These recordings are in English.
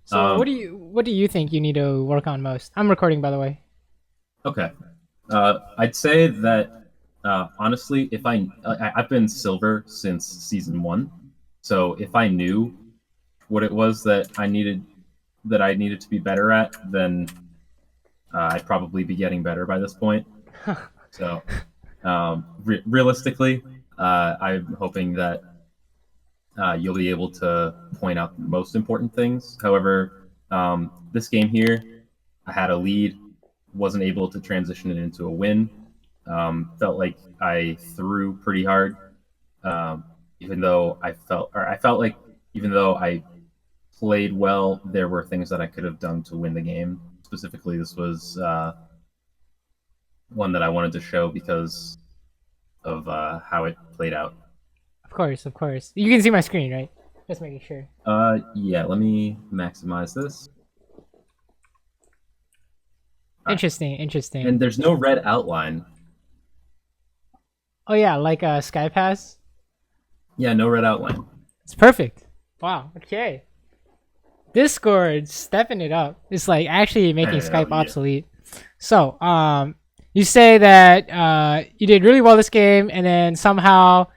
So Um, what do you think you need to work on most? I'm recording, by the way. okay. I'd say that honestly, if I've been silver since season one, so if I knew what it was that I needed to be better at, then I'd probably be getting better by this point. So realistically, I'm hoping that you'll be able to point out the most important things. However, this game here, I had a lead, wasn't able to transition it into a win. Felt like I threw pretty hard, um, even though I felt like even though I played well, there were things that I could have done to win the game. Specifically, this was one that I wanted to show because of how it played out. Of course, of course. You can see my screen, right? Just making sure. Yeah, let me maximize this. All right. Interesting, interesting. And there's no red outline. Oh yeah, like Sky Pass. Yeah, no red outline. It's perfect. Wow. Okay. Discord stepping it up. It's like actually making Hell Skype yeah. obsolete. So, you say that you did really well this game, and then somehow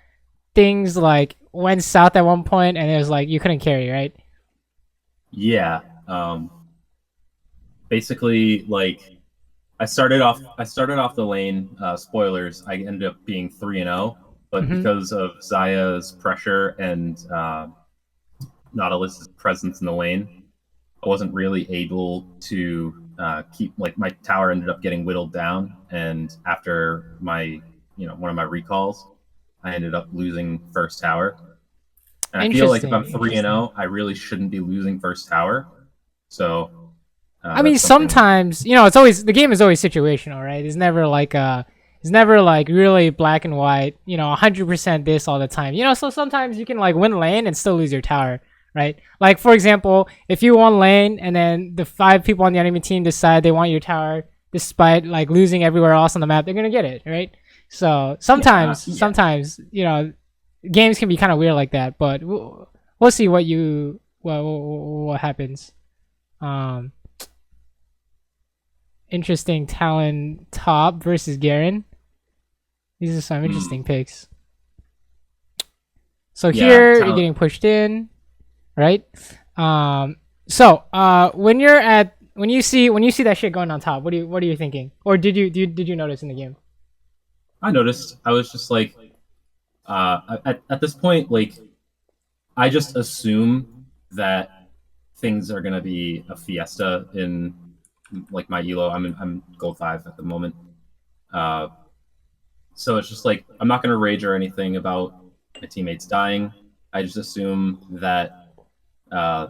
things like went south at one point, and it was like you couldn't carry, right? Yeah. Basically, like I started off the lane. Spoilers. I ended up being 3-0, but Mm-hmm. because of Zaya's pressure and Nautilus's presence in the lane, I wasn't really able to keep like my tower ended up getting whittled down, and after my one of my recalls, I ended up losing first tower. And I feel like if Interesting, I'm 3 and interesting. 0, I really shouldn't be losing first tower. So I mean, that's something. sometimes it's always the game is always situational, right? It's never like really black and white. 100% this all the time. So sometimes you can like win lane and still lose your tower, right? Like for example, if you won lane and then the 5 people on the enemy team decide they want your tower, despite like losing everywhere else on the map, they're gonna get it, right? So Yeah, yeah. sometimes games can be kind of weird like that, but we'll see what happens. Um, Interesting Talon top versus Garen. These are some interesting Mm, picks. So yeah, here you're talent. getting pushed in, right? So when you see that shit going on top, what are you thinking? Or did you notice in the game? I noticed. I was just like, at this point, like I just assume that things are gonna be a fiesta in like my elo. I'm gold 5 at the moment. Uh, so it's just like I'm not gonna rage or anything about my teammates dying. I just assume that uh,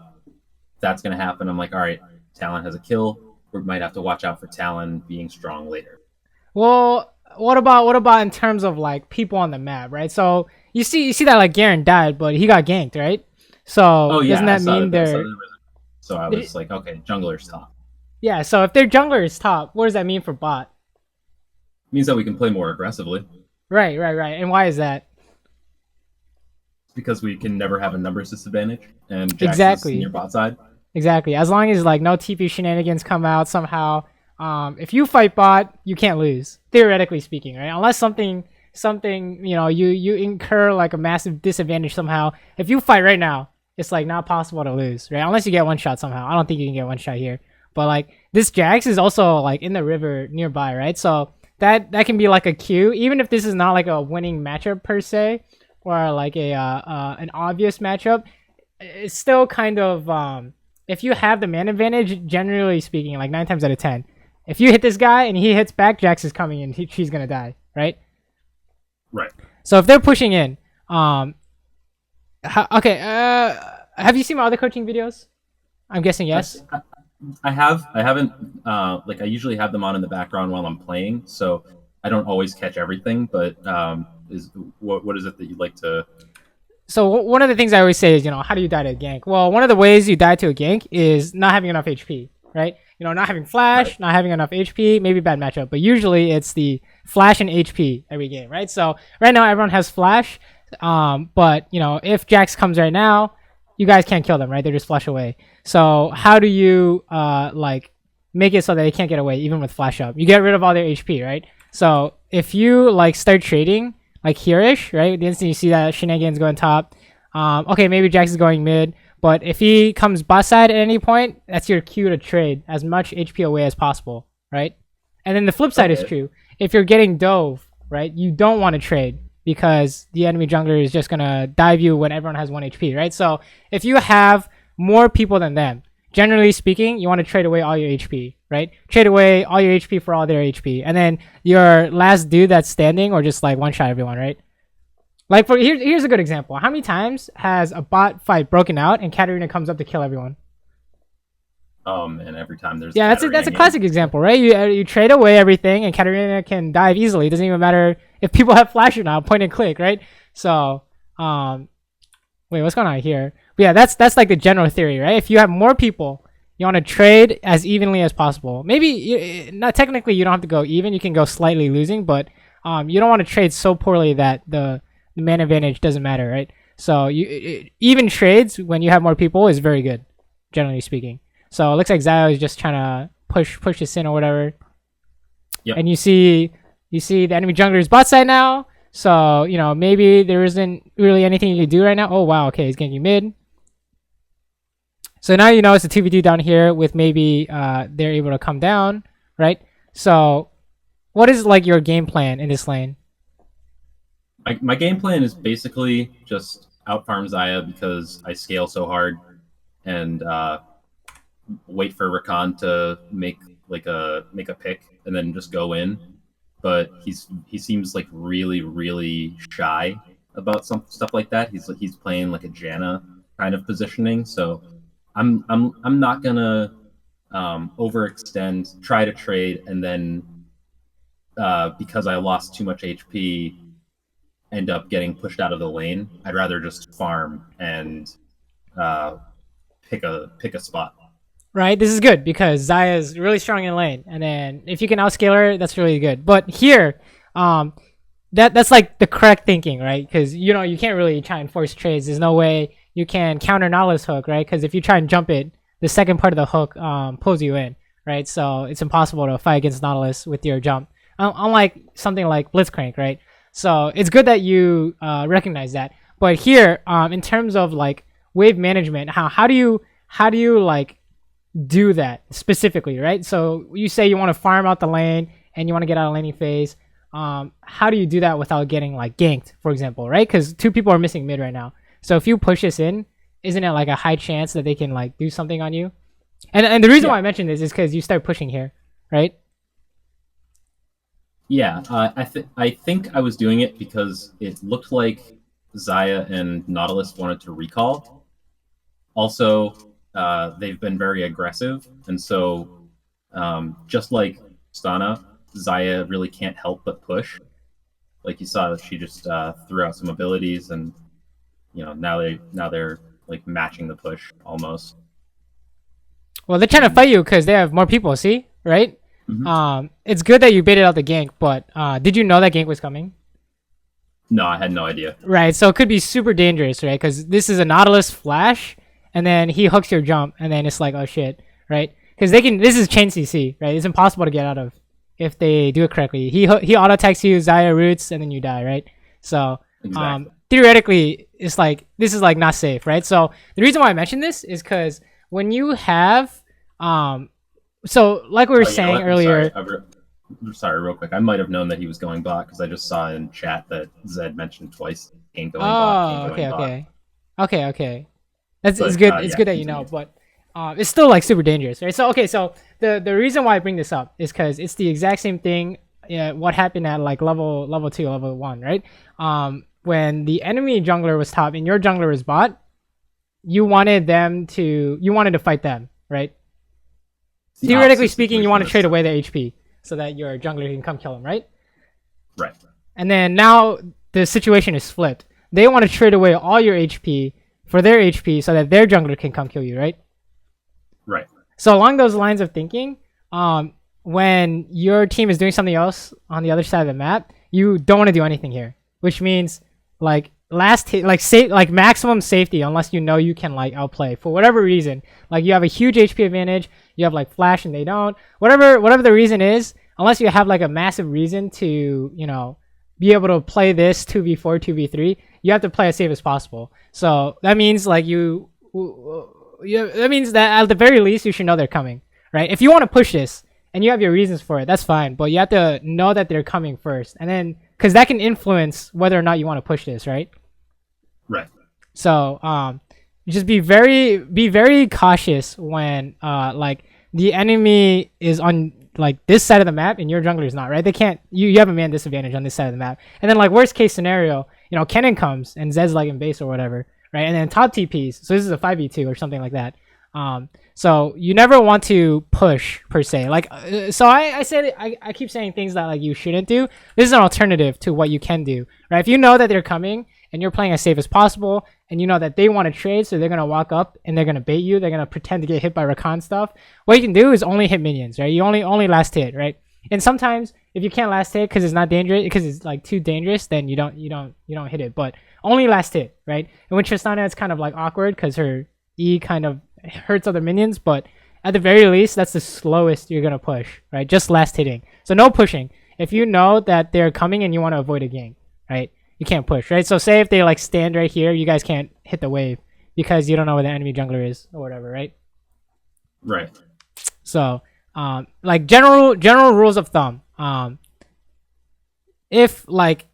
that's gonna happen. I'm like, all right, Talon has a kill. We might have to watch out for Talon being strong later. Well, what about in terms of like people on the map, right? So you see that like Garen died, but he got ganked, right? Oh So yeah, doesn't that mean I saw the they're wizard. So I was like, okay, jungler's top. yeah? So if their jungler is top, what does that mean for bot? Means that we can play more aggressively Right, right, right. And why is that? because we can never have a numbers disadvantage, and Jax is near Exactly. bot side. Exactly. As long as like no TP shenanigans come out somehow, if you fight bot, you can't lose. Theoretically speaking, right? Unless something you incur like a massive disadvantage somehow. If you fight right now, it's like not possible to lose, right? Unless you get one shot somehow. I don't think you can get one shot here. But like this Jax is also like in the river nearby, right? So that can be like a Q, even if this is not like a winning matchup per se, or like a an obvious matchup. It's still kind of if you have the man advantage, generally speaking, like 9 times out of 10, if you hit this guy and he hits back, Jax is coming and she's gonna die, right? Right. So if they're pushing in, okay, have you seen my other coaching videos? I'm guessing I've, yes. I have. I haven't. Like I usually have them on in the background while I'm playing, so I don't always catch everything. But is what is it that you'd like to? So one of the things I always say is, how do you die to a gank? Well, one of the ways you die to a gank is not having enough HP, right? Not having Right. flash, not having enough HP, maybe bad matchup, but usually it's the flash and HP every game, right? So right now everyone has flash, but if Jax comes right now, you guys can't kill them, right? They're just flash away. So how do you like make it so that they can't get away even with flash up? You get rid of all their HP, right? So if you like start trading like here-ish, right? The instant you see that shenanigans going top, okay, maybe Jax is going mid, but if he comes bot side at any point, that's your cue to trade as much HP away as possible, right? And then the flip side is true. If you're getting dove, right, you don't want to trade because the enemy jungler is just gonna dive you when everyone has 1 HP, right? So if you have more people than them, generally speaking, you want to trade away all your HP, right? Trade away all your HP for all their HP, and then your last dude that's standing, or just like one shot everyone, right? Like for here's a good example. How many times has a bot fight broken out and Katarina comes up to kill everyone? And every time there's that's a classic example, right? You trade away everything and Katarina can dive easily. It doesn't even matter if people have flash or not, point and click, right? So wait, what's going on here? But yeah, that's like the general theory, right? If you have more people, you want to trade as evenly as possible. Maybe not technically, you don't have to go even. You can go slightly losing, but you don't want to trade so poorly that the man advantage doesn't matter, right? So even trades when you have more people is very good, generally speaking. So it looks like Xayah is just trying to push this in or whatever. Yep. And you see the enemy jungler is bot side now. So, you know, maybe there isn't really anything you can do right now. Oh, wow. Okay, he's getting mid. So now you know it's a 2v2 down here with maybe they're able to come down, right? So what is like your game plan in this lane? My game plan is basically just out farm Xayah because I scale so hard and wait for Rakan to make a pick and then just go in. But he seems like really shy about some stuff like that. He's playing like a Janna kind of positioning. So I'm not gonna overextend, try to trade, and then because I lost too much HP, end up getting pushed out of the lane. I'd rather just farm and pick a spot. Right, this is good because Xayah is really strong in lane, and then if you can outscale her, that's really good. But here, that's like the correct thinking, right? Because you know you can't really try and force trades. There's no way you can counter Nautilus hook, right? Because if you try and jump it, the second part of the hook pulls you in, right? So it's impossible to fight against Nautilus with your jump, unlike something like Blitzcrank, right? So it's good that you recognize that. But here, in terms of like wave management, how do you like do that specifically, right? So you say you want to farm out the lane and you want to get out of laning phase. How do you do that without getting like ganked, for example, right? Because 2 people are missing mid right now. So if you push this in, isn't it like a high chance that they can like do something on you? And the reason why I mentioned this is because you start pushing here, right? Yeah, I think I was doing it because it looked like Xayah and Nautilus wanted to recall. Also, they've been very aggressive, and so just like Tristana, Xayah really can't help but push. Like you saw, she just threw out some abilities, and you know now they're like matching the push almost. Well, they're trying to fight you because they have more people. See, right? Mm-hmm. It's good that you baited out the gank, but did you know that gank was coming? No, I had no idea. Right, so it could be super dangerous, right? Because this is a Nautilus flash. And then he hooks your jump, and then it's like, oh shit, right? Because they can. This is chain CC, right? It's impossible to get out of if they do it correctly. He auto attacks you, Xayah roots, and then you die, right? So exactly. Theoretically, it's like this is like not safe, right? So the reason why I mentioned this is because when you have, so like we were saying earlier. Sorry, real quick. I might have known that he was going bot because I just saw in chat that Zed mentioned twice. Ain't going bot. Okay. It's good. It's good that you know, but it's still like super dangerous, right? So so the reason why I bring this up is because it's the exact same thing. What happened at like level 2, level 1, right? When the enemy jungler was top and your jungler was bot, you wanted to fight them, right? Theoretically speaking, you want to trade away their HP so that your jungler can come kill them, right? Right. And then now the situation is flipped. They want to trade away all your HP for their HP so that their jungler can come kill you, right? Right. So along those lines of thinking, when your team is doing something else on the other side of the map, you don't want to do anything here, which means like last hit, like like maximum safety, unless you know you can like outplay for whatever reason. Like you have a huge HP advantage, you have like flash and they don't. Whatever the reason is, unless you have like a massive reason to, you know, be able to play this 2v4, 2v3, you have to play as safe as possible. So that means like that means that at the very least you should know they're coming, right? If you want to push this and you have your reasons for it, that's fine. But you have to know that they're coming first, and then because that can influence whether or not you want to push this, right? Right. So just be very cautious when like the enemy is on like this side of the map and your jungler is not, right? They can't. You have a man disadvantage on this side of the map, and then like worst case scenario, you know, Kennen comes and Zed's like in base or whatever, right? And then top TPs. So this is a 5v2 or something like that. So you never want to push per se. Like, so I said I keep saying things that like you shouldn't do. This is an alternative to what you can do, right? If you know that they're coming and you're playing as safe as possible, and you know that they want to trade, so they're gonna walk up and they're gonna bait you. They're gonna pretend to get hit by Rakan stuff. What you can do is only hit minions, right? You only last hit, right? And sometimes if you can't last hit because it's not dangerous, because it's like too dangerous, then you don't hit it. But only last hit, right? And with Tristana, it's kind of like awkward because her E kind of hurts other minions, but at the very least, that's the slowest you're gonna push, right? Just last hitting. So no pushing. If you know that they're coming and you want to avoid a gank, right? You can't push, right? So say if they like stand right here, you guys can't hit the wave because you don't know where the enemy jungler is or whatever, right? Right. So like general rules of thumb. If the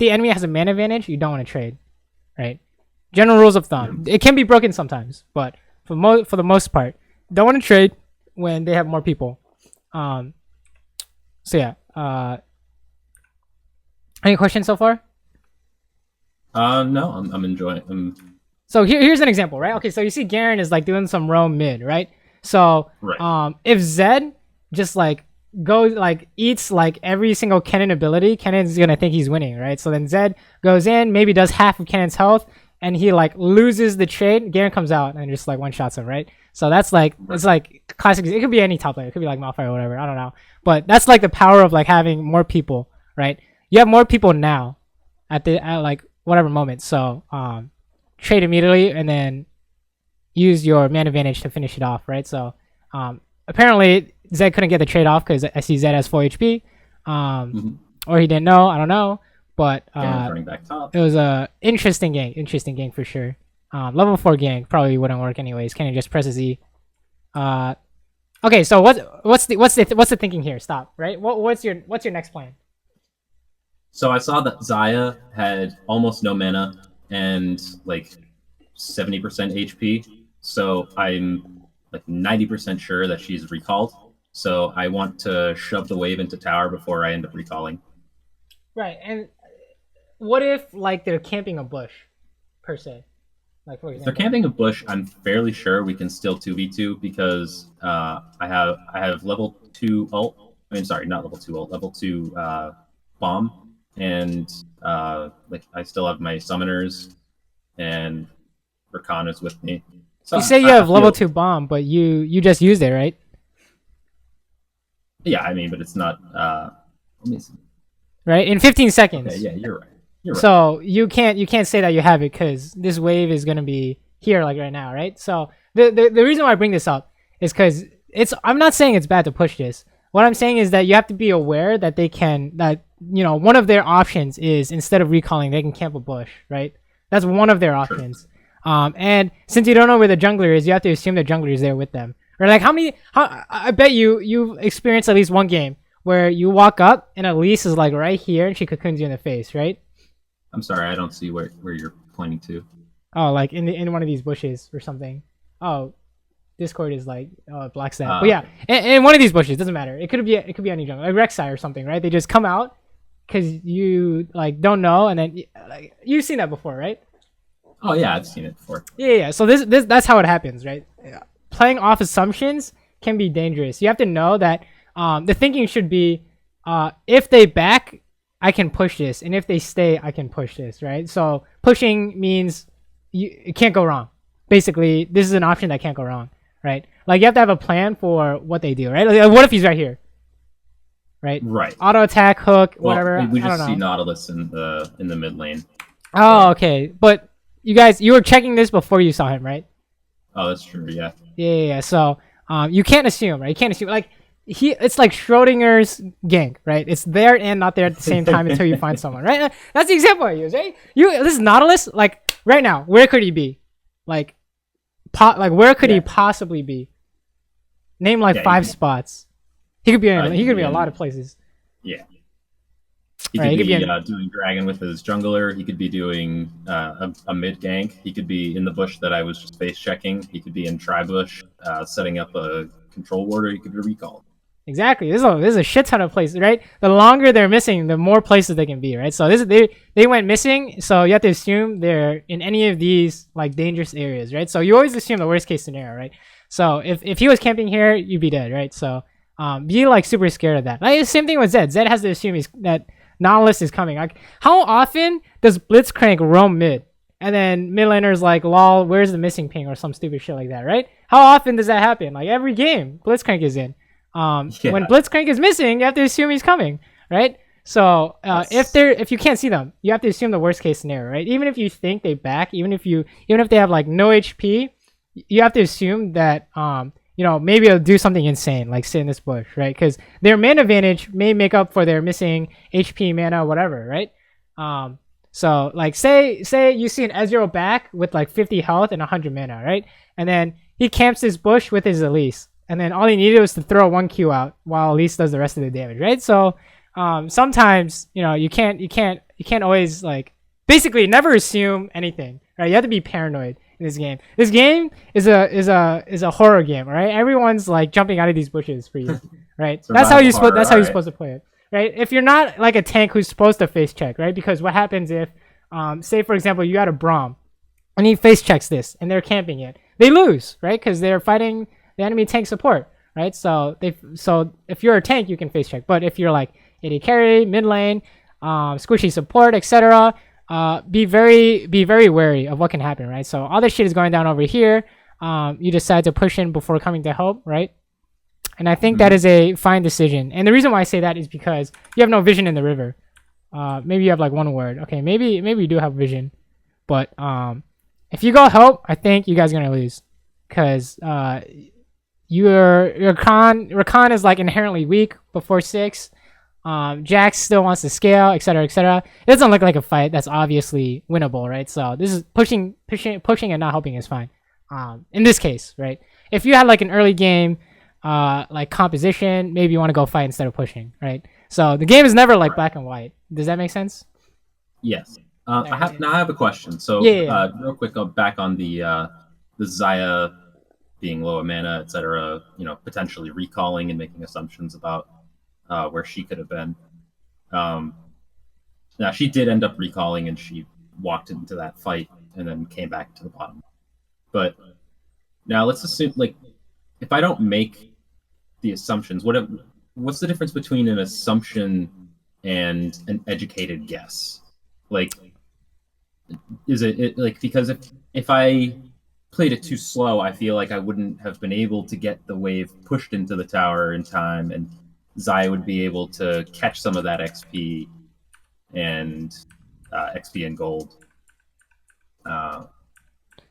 enemy has a man advantage, you don't want to trade, right? General rules of thumb. It can be broken sometimes, but for the most part, don't want to trade when they have more people. So yeah. Any questions so far? No, I'm enjoying. So here's an example, right? Okay, so you see Garen is like doing some roam mid, right? So right. If Zed just like goes like eats like every single Kennen ability, Kennen's gonna think he's winning, right? So then Zed goes in, maybe does half of Kennen's health, and he like loses the trade. Garen comes out and just like one shots him, right? So that's like it's like classic. It could be any top player. It could be like Malphite or whatever. I don't know, but that's like the power of like having more people, right? You have more people now at like whatever moment. So trade immediately and then use your man advantage to finish it off, right? So apparently Zed couldn't get the trade off because I see Zed has 4 HP, or he didn't know. I don't know, but running back top. It was a interesting game for sure. Level 4 gang probably wouldn't work anyways. Can you just press a Z? Okay, so what's the thinking here? Stop, right? What's your next plan? So I saw that Xayah had almost no mana and like 70% HP. So I'm like 90% sure that she's recalled. So I want to shove the wave into tower before I end up recalling. Right, and what if like they're camping a bush, per se? Like for example, if they're camping a bush, I'm fairly sure we can still 2v2 because I have level 2 ult. I mean, sorry, not level 2 ult, level 2 bomb. And like I still have my summoners and Rakan is with me. So you say you have level 2 bomb, but you just used it, right? Yeah, I mean, but it's not let me see. Right? In 15 seconds. Okay, yeah, you're right. So you can't say that you have it because this wave is gonna be here like right now, right? So the reason why I bring this up is because I'm not saying it's bad to push this. What I'm saying is that you have to be aware that one of their options is instead of recalling, they can camp a bush, right? That's one of their options. And since you don't know where the jungler is, you have to assume the jungler is there with them. Or like I bet you've experienced at least one game where you walk up and Elise is like right here and she cocoons you in the face, right? I'm sorry, I don't see where you're pointing to. Oh, like in one of these bushes or something. Oh, Discord is like black stat. But yeah, in one of these bushes, doesn't matter. It could be any jungle, like Rek'Sai or something, right? They just come out because you like don't know, and then like you've seen that before, right? Oh yeah, I've seen it before. Yeah. So this that's how it happens, right? Playing off assumptions can be dangerous. You have to know that the thinking should be if they back, I can push this, and if they stay, I can push this, right? So pushing means it can't go wrong. Basically, this is an option that can't go wrong, right? Like you have to have a plan for what they do, right? Like, what if he's right here, right? Right. Auto attack, hook, whatever. We I don't just see know. Nautilus in the mid lane. Oh, okay. But you were checking this before you saw him, right? Oh, that's true. Yeah. Yeah. So you can't assume, right? You can't assume like it's like Schrodinger's gank, right? It's there and not there at the same time until you find someone, right? That's the example I use, right? This is Nautilus, like right now, where could he be? Like where could he possibly be? Name like 5 spots. He could be he could be a lot of places. Yeah. He could be doing dragon with his jungler. He could be doing a mid gank. He could be in the bush that I was just face checking. He could be in tri bush, setting up a control ward, or he could be recalled. Exactly. There's a shit ton of places, right? The longer they're missing, the more places they can be, right? So they went missing, so you have to assume they're in any of these like dangerous areas, right? So you always assume the worst case scenario, right? So if he was camping here, you'd be dead, right? So be like super scared of that. Like same thing with Zed. Zed has to assume that Nautilus is coming. Like how often does Blitzcrank roam mid? And then mid laner's like, lol, where's the missing ping or some stupid shit like that, right? How often does that happen? Like every game Blitzcrank is in. When Blitzcrank is missing, you have to assume he's coming, right? So if you can't see them, you have to assume the worst case scenario, right? Even if you think they back, even if they have like no HP, you have to assume that maybe they'll do something insane like sit in this bush, right? Because their mana advantage may make up for their missing HP, mana, whatever, right? So like say you see an Ezreal back with like 50 health and 100 mana, right? And then he camps this bush with his Elise. And then all he needed was to throw 1 Q out while Elise does the rest of the damage, right? So sometimes you can't always like basically never assume anything, right? You have to be paranoid in this game. This game is a horror game, right? Everyone's like jumping out of these bushes for you, right? That's how you're supposed to play it, right? If you're not like a tank who's supposed to face check, right? Because what happens if say for example you got a Braum and he face checks this and they're camping it, they lose, right? Because they're fighting the enemy tank support, right? So if you're a tank, you can face check. But if you're like AD carry, mid lane, squishy support, etc., be very wary of what can happen, right? So all this shit is going down over here. You decide to push in before coming to help, right? And I think that is a fine decision. And the reason why I say that is because you have no vision in the river. Maybe you have like 1 ward. Okay, maybe you do have vision, but if you go help, I think you guys are gonna lose because your Rakan is like inherently weak before 6. Jax still wants to scale, etc., etc. It doesn't look like a fight that's obviously winnable, right? So this is pushing and not helping is fine. In this case, right? If you had like an early game, like composition, maybe you want to go fight instead of pushing, right? So the game is never like black and white. Does that make sense? Yes. I have a question. So real quick, back on the Xayah being low of mana, etc., potentially recalling and making assumptions about where she could have been. Now she did end up recalling and she walked into that fight and then came back to the bottom. But now let's assume, like, if I don't make the assumptions, what's the difference between an assumption and an educated guess? Like, is it like, because if I played it too slow, I feel like I wouldn't have been able to get the wave pushed into the tower in time, and Xayah would be able to catch some of that XP and gold.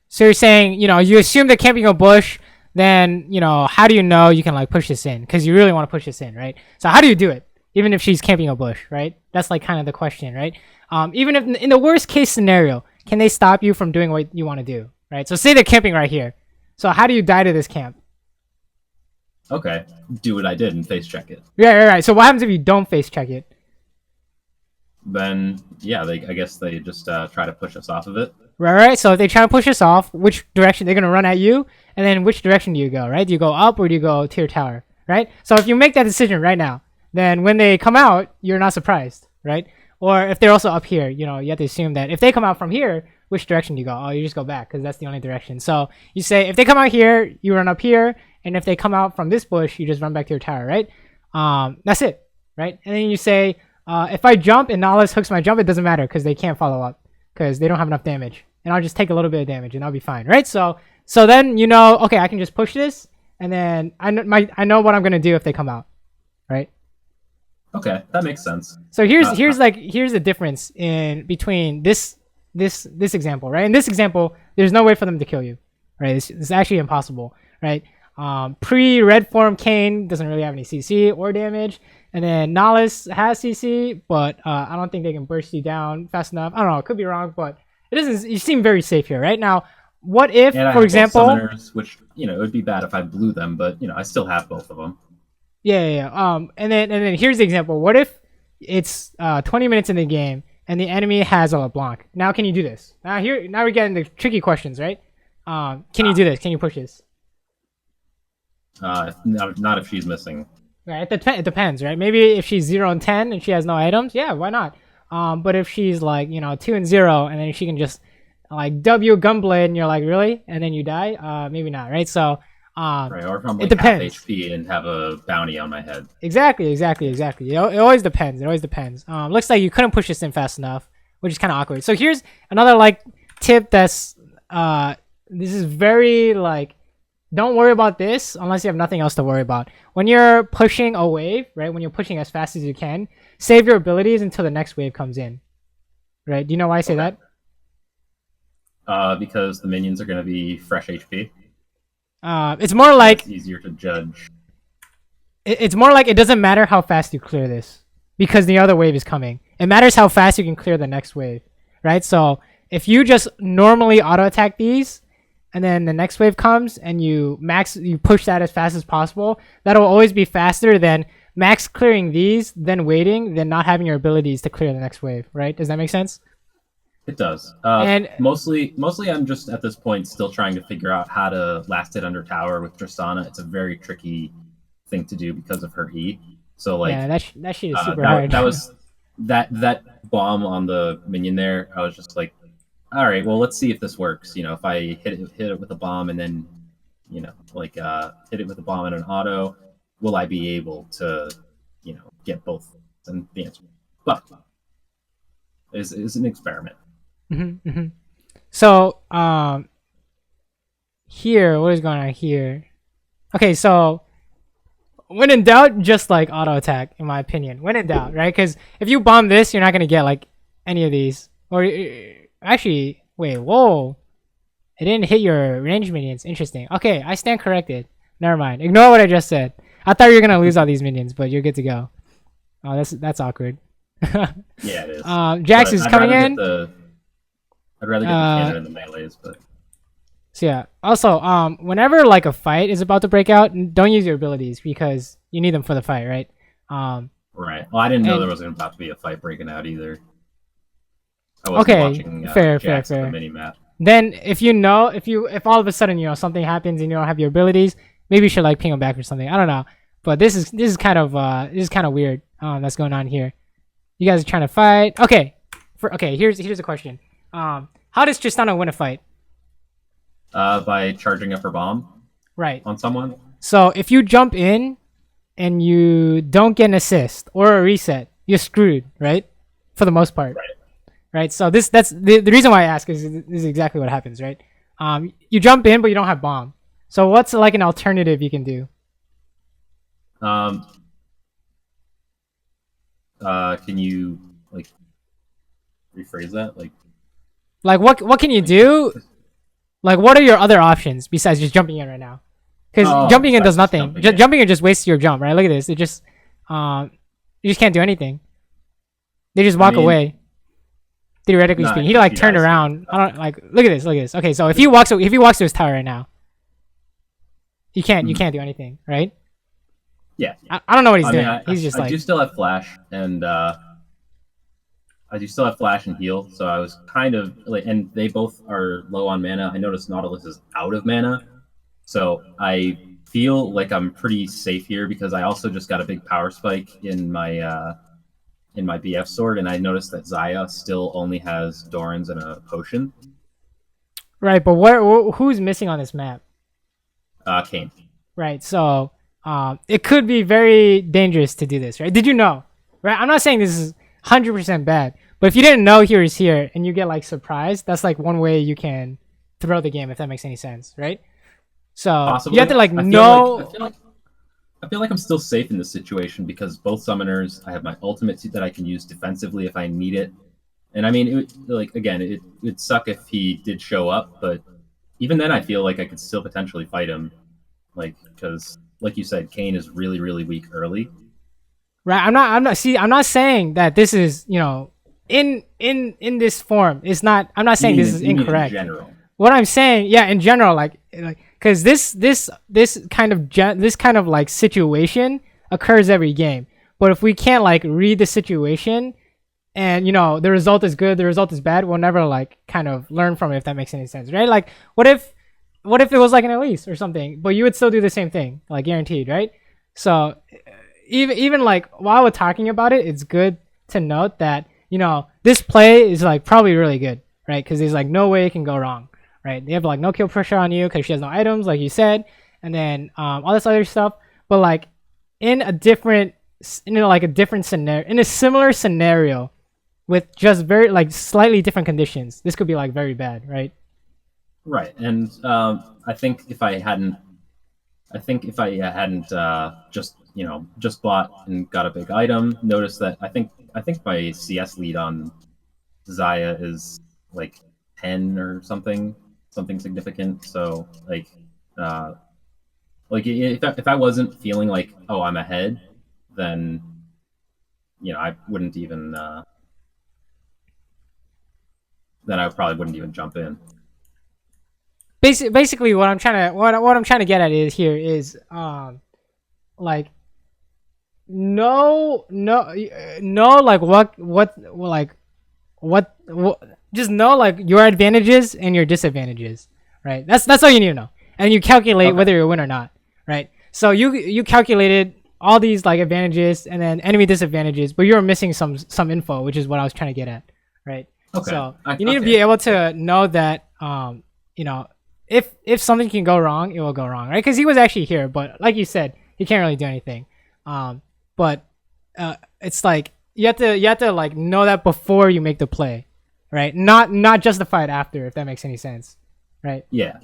So you're saying, you assume they're camping a bush, then, how do you know you can like push this in? Because you really want to push this in, right? So how do you do it? Even if she's camping a bush, right? That's like kind of the question, right? Even if in the worst case scenario, can they stop you from doing what you want to do, right? So say they're camping right here. So how do you die to this camp? Okay, do what I did and face check it. Yeah, right. So what happens if you don't face check it? Then, I guess they just try to push us off of it. Right. So if they try to push us off, which direction they're gonna run at you, and then which direction do you go? Right? Do you go up or do you go to your tower? Right. So if you make that decision right now, then when they come out, you're not surprised, right? Or if they're also up here, you have to assume that if they come out from here, which direction do you go? Oh, you just go back because that's the only direction. So you say if they come out here, you run up here, and if they come out from this bush, you just run back to your tower, right? That's it, right? And then you say if I jump and Nautilus hooks my jump, it doesn't matter because they can't follow up because they don't have enough damage. And I'll just take a little bit of damage and I'll be fine, right? So then okay, I can just push this, and then I know what I'm gonna do if they come out, right? Okay, that makes sense. So here's the difference between this this example, right? In this example, there's no way for them to kill you, right? It's actually impossible, right? Pre-red form Kane doesn't really have any CC or damage, and then Nihilus has CC, but I don't think they can burst you down fast enough. I don't know, it could be wrong, but it doesn't. You seem very safe here, right? Now, what if, for example, summoners, which it would be bad if I blew them, but I still have both of them. Yeah. And then here's the example. What if it's 20 minutes in the game and the enemy has a LeBlanc? Now, can you do this? Now we're getting the tricky questions, right? Can you do this? Can you push this? Not if she's missing. Right. It depends, right? Maybe if she's 0 and 10 and she has no items, yeah, why not? But if she's like 2 and 0 and then she can just like W Gunblade and you're like, really? And then you die? Maybe not, right? So right, or if I'm like it depends. half HP and have a bounty on my head. Exactly. It always depends. Looks like you couldn't push this in fast enough, which is kind of awkward. So here's another like tip that's this is very like, don't worry about this unless you have nothing else to worry about. When you're pushing a wave, right? When you're pushing as fast as you can, save your abilities until the next wave comes in. Right? Do you know why I say that? Because the minions are going to be fresh HP. It's more like it's easier to judge. It's more like it doesn't matter how fast you clear this because the other wave is coming. It matters how fast you can clear the next wave, right? So if you just normally auto attack these, and then the next wave comes and you push that as fast as possible, that'll always be faster than max clearing these, then waiting, then not having your abilities to clear the next wave, right? Does that make sense? It does. And mostly I'm just at this point still trying to figure out how to last hit under tower with Tristana. It's a very tricky thing to do because of her E. So like yeah, that shit is super hard. That was that bomb on the minion there. I was just like, all right, well, let's see if this works. If I hit it with a bomb and then, hit it with a bomb and an auto, will I be able to, get both? And the answer, but is an experiment. Mm-hmm. So, here, what is going on here? Okay, so when in doubt, just like auto attack, in my opinion. When in doubt, right? Because if you bomb this, you're not gonna get like any of these, or actually, wait, whoa. It didn't hit your range minions. Interesting. Okay, I stand corrected. Never mind. Ignore what I just said. I thought you were going to lose all these minions, but you're good to go. Oh, that's awkward. Yeah, it is. Jax is coming in. I'd rather get the cannon in the melees, but... So yeah. Also, whenever like a fight is about to break out, don't use your abilities because you need them for the fight, right? Right. Well, I didn't know there was about to be a fight breaking out either. I wasn't watching fair. the mini-map. Then if all of a sudden something happens and you don't have your abilities, maybe you should like ping them back or something. I don't know, but this is kind of weird. That's going on here. You guys are trying to fight. Okay, here's a question. How does Tristana win a fight? By charging up her bomb. Right. On someone. So if you jump in and you don't get an assist or a reset, you're screwed, right? For the most part. Right, so that's the reason why I ask is this is exactly what happens, right? You jump in, but you don't have bomb. So what's like an alternative you can do? Can you like rephrase that? Like what can you do? Like what are your other options besides just jumping in right now? Because jumping in does nothing. Jumping in just wastes your jump, right? Look at this. It just you just can't do anything. They just walk away. Theoretically speaking, he like turned around. I don't like. Look at this. Okay, so if he walks to his tower right now, you can't do anything, right? Yeah. I don't know what he's doing. He's just I do still have flash and heal. So I was kind of like, and they both are low on mana. I noticed Nautilus is out of mana, so I feel like I'm pretty safe here because I also just got a big power spike in my BF sword, and I noticed that Xayah still only has Dorans and a potion. Right, but who's missing on this map? Kane. Right, so it could be very dangerous to do this, right? Did you know? Right, I'm not saying this is 100% bad, but if you didn't know he was here and you get like surprised, that's like one way you can throw the game, if that makes any sense, right? So possibly. You have to like know. I feel like I'm still safe in this situation because both summoners, I have my ultimate that I can use defensively if I need it. And I mean, like again, it'd suck if he did show up, but even then, I feel like I could still potentially fight him, like because, like you said, Kane is really, really weak early. Right. I'm not saying that this is, in this form. It's not. I'm not saying this is You mean in incorrect. general? What I'm saying, yeah, in general, because this kind of like situation occurs every game. But if we can't like read the situation, and the result is good, the result is bad, we'll never like kind of learn from it, if that makes any sense, right? Like, what if it was like an Elise or something, but you would still do the same thing, like guaranteed, right? So even like while we're talking about it, it's good to note that this play is like probably really good, right? Because there's like no way it can go wrong, right? They have like no kill pressure on you because she has no items, like you said, and then all this other stuff. But like in a different scenario, in a similar scenario, with just very like slightly different conditions, this could be like very bad, right? Right, and I think if I hadn't just bought and got a big item, noticed that I think my CS lead on Zaya is like 10 or something significant. So if I wasn't feeling like, oh, I'm ahead, then I wouldn't even then I probably wouldn't even jump in. Basically, what I'm trying to get at is like like what just know like your advantages and your disadvantages, right? That's all you need to know, and you calculate whether you win or not, right? So you calculated all these like advantages and then enemy disadvantages, but you're missing some info, which is what I was trying to get at, right? Okay. So you need to be able to know that if something can go wrong, it will go wrong, right? Because he was actually here, but like you said, he can't really do anything. But it's like you have to like know that before you make the play, right? Not justify it after, if that makes any sense, right? Yeah.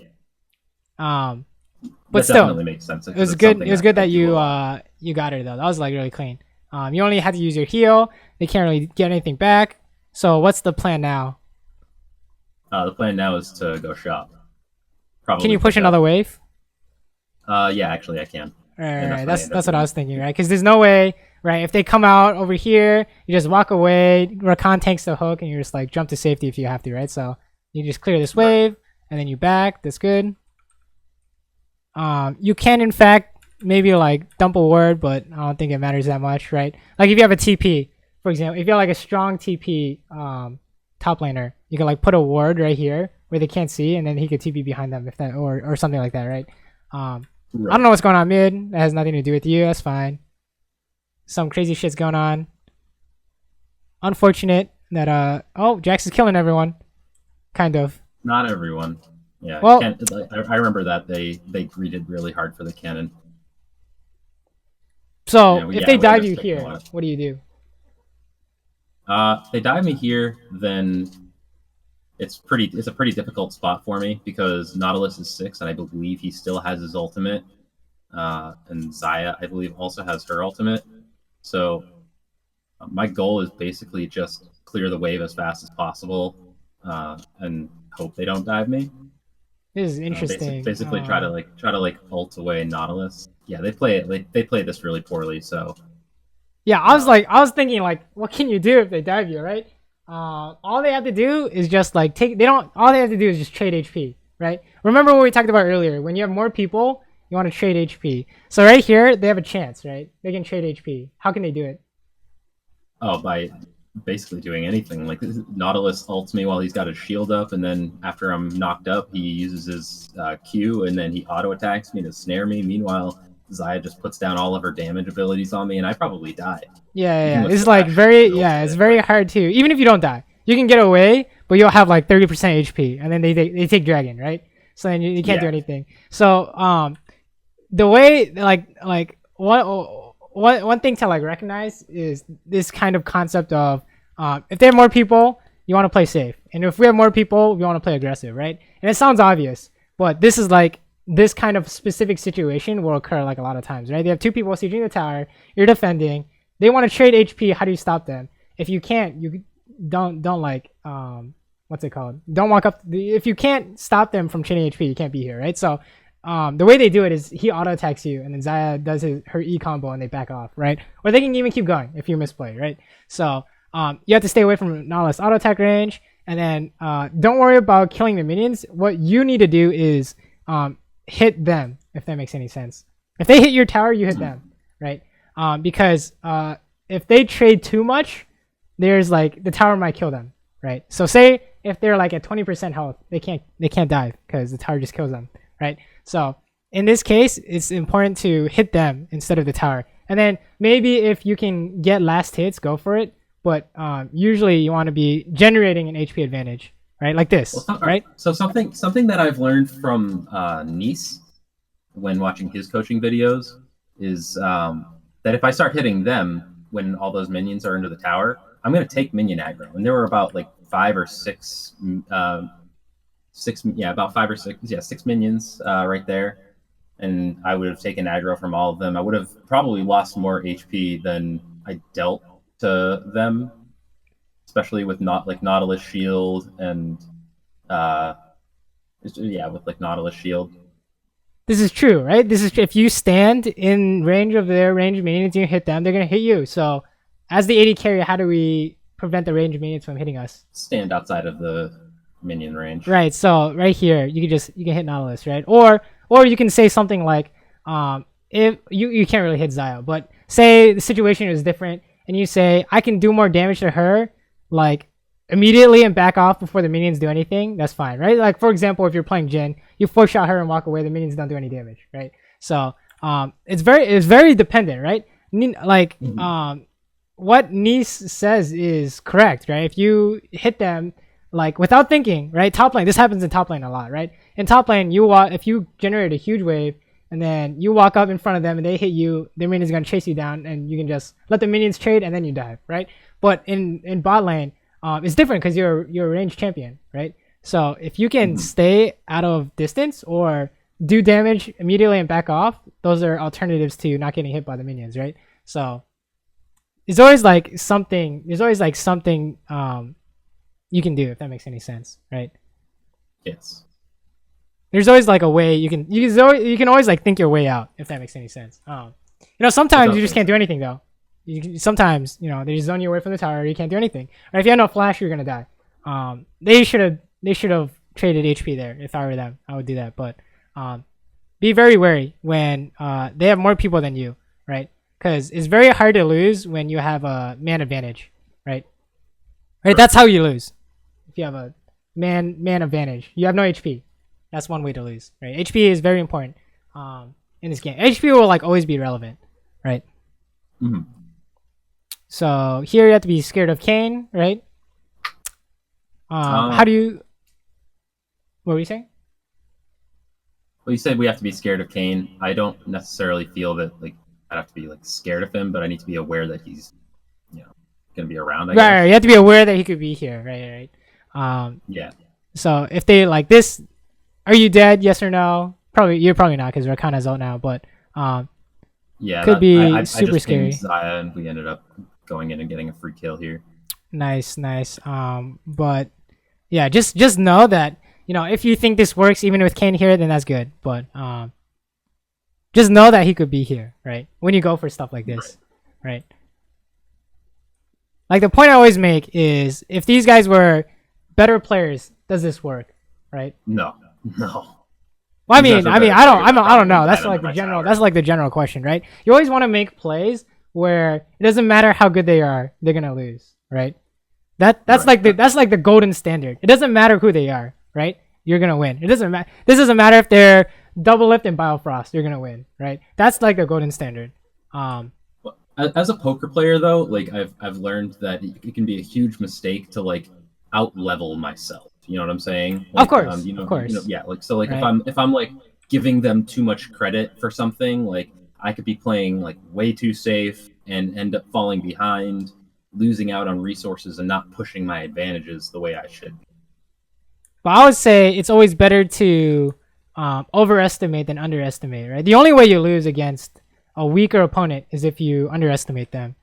But that still, definitely makes sense. it was good. It was good that you got her though. That was like really clean. You only had to use your heal. They can't really get anything back. So what's the plan now? The plan now is to go shop. Probably. Can you push another wave? Yeah, actually I can. Right. That's what I was thinking, right? Because there's no way, right? If they come out over here, you just walk away. Rakan tanks the hook, and you just like jump to safety if you have to, right? So you just clear this wave, and then you back. That's good. You can in fact maybe like dump a ward, but I don't think it matters that much, right? Like if you have a TP, for example, if you have like a strong TP top laner, you can like put a ward right here where they can't see, and then he could TP behind them if that or something like that, right? I don't know what's going on mid. That has nothing to do with you. That's fine. Some crazy shit's going on. Unfortunate that Jax is killing everyone. Kind of. Not everyone. Yeah. Well, I remember that they greeted really hard for the cannon. So if they dive you here, what do you do? They dive me here, then it's a pretty difficult spot for me because Nautilus is 6 and I believe he still has his ultimate. And Zaya, I believe, also has her ultimate. So my goal is basically just clear the wave as fast as possible and hope they don't dive me. This is interesting. Basically try to ult away Nautilus. Yeah, they play this really poorly, so yeah, I was thinking like, what can you do if they dive you, right? All they have to do is just like all they have to do is just trade HP, right? Remember what we talked about earlier, when you have more people, you want to trade HP. So right here, they have a chance, right? They can trade HP. How can they do it? Oh, by basically doing anything. Like Nautilus ults me while he's got his shield up, and then after I'm knocked up, he uses his Q, and then he auto attacks me to snare me. Meanwhile, Zaya just puts down all of her damage abilities on me, and I probably die. Yeah. It's like it's very hard to, even if you don't die, you can get away, but you'll have like 30% HP, and then they take dragon, right? So then you can't do anything. So the way like one thing to like recognize is this kind of concept of if there are more people, you want to play safe, and if we have more people, we want to play aggressive, right? And it sounds obvious, but this is like this kind of specific situation will occur like a lot of times, right? They have two people sieging the tower, you're defending, they want to trade HP. How do you stop them? If you can't, don't like what's it called? Don't walk up. If you can't stop them from chaining HP, you can't be here, right? So the way they do it is he auto attacks you, and then Xayah does her E combo, and they back off, right? Or they can even keep going if you misplay, right? So you have to stay away from Nautilus auto attack range, and then don't worry about killing the minions. What you need to do is hit them, if that makes any sense. If they hit your tower, you hit them, right? Because if they trade too much, there's like the tower might kill them, right? So say if they're like at 20% health, they can't dive because the tower just kills them, right? So in this case, it's important to hit them instead of the tower. And then maybe if you can get last hits, go for it. But usually you want to be generating an HP advantage, right? Like this, right? So something that I've learned from Nice when watching his coaching videos is that if I start hitting them when all those minions are into the tower, I'm going to take minion aggro. And there were about like 5 or 6, six minions right there. And I would have taken aggro from all of them. I would have probably lost more HP than I dealt to them, especially with Nautilus shield and with like Nautilus shield. This is true, right? This is if you stand in range of their range minions, you hit them, they're gonna hit you. So, as the AD carry, how do we prevent the range minions from hitting us? Stand outside of the minion range. Right. So right here, you can hit Nautilus, right? Or you can say something like, if you can't really hit Xayah, but say the situation is different, and you say I can do more damage to her, like immediately and back off before the minions do anything. That's fine, right? Like for example, if you're playing Jhin, you 4-shot her and walk away, the minions don't do any damage, right? So it's very dependent, right? Like what Nice says is correct, right? If you hit them like without thinking, right? Top lane, this happens in top lane a lot, right? In top lane, if you generate a huge wave and then you walk up in front of them and they hit you, their minions gonna chase you down, and you can just let the minions trade and then you dive, right? But in bot lane, it's different because you're a ranged champion, right? So if you can stay out of distance or do damage immediately and back off, those are alternatives to not getting hit by the minions, right? So there's always like something you can do, if that makes any sense, right? Yes. There's always like a way you can always like think your way out, if that makes any sense. Sometimes you just can't do anything though. Sometimes they just zone you away from the tower. You can't do anything. Or if you have no flash, you're gonna die. They should have traded HP there. If I were them, I would do that. But be very wary when they have more people than you, right? Because it's very hard to lose when you have a man advantage, right? Right. That's how you lose. If you have a man advantage, you have no HP. That's one way to lose, right? HP is very important in this game. HP will like always be relevant, right? Mm-hmm. So here you have to be scared of Kayn, right? How do you? What were you saying? Well, you said we have to be scared of Kayn. I don't necessarily feel that like I'd have to be like scared of him, but I need to be aware that he's, gonna be around. I guess. Right. You have to be aware that he could be here. Right. Yeah. So if they like this, are you dead? Yes or no? You're probably not because we're kind of out now. But could be super scary. Xayah, and we ended up going in and getting a free kill here. Nice. But yeah, just know that if you think this works even with Kayn here, then that's good. But just know that he could be here, right? When you go for stuff like this, right? Like the point I always make is if these guys were better players, does this work, right? No. Well, I don't know. That's like the general. That's like the general question, right? You always want to make plays where it doesn't matter how good they are, they're gonna lose, right? That's like the golden standard. It doesn't matter who they are, right? You're gonna win. It doesn't matter. This doesn't matter if they're double lift and Biofrost. You're gonna win, right? That's like the golden standard. As a poker player, though, like I've learned that it can be a huge mistake to like out level myself. You know what I'm saying? Like, of course. Right. If I'm like giving them too much credit for something, like I could be playing like way too safe and end up falling behind, losing out on resources, and not pushing my advantages the way I should. But I would say it's always better to overestimate than underestimate, right? The only way you lose against a weaker opponent is if you underestimate them.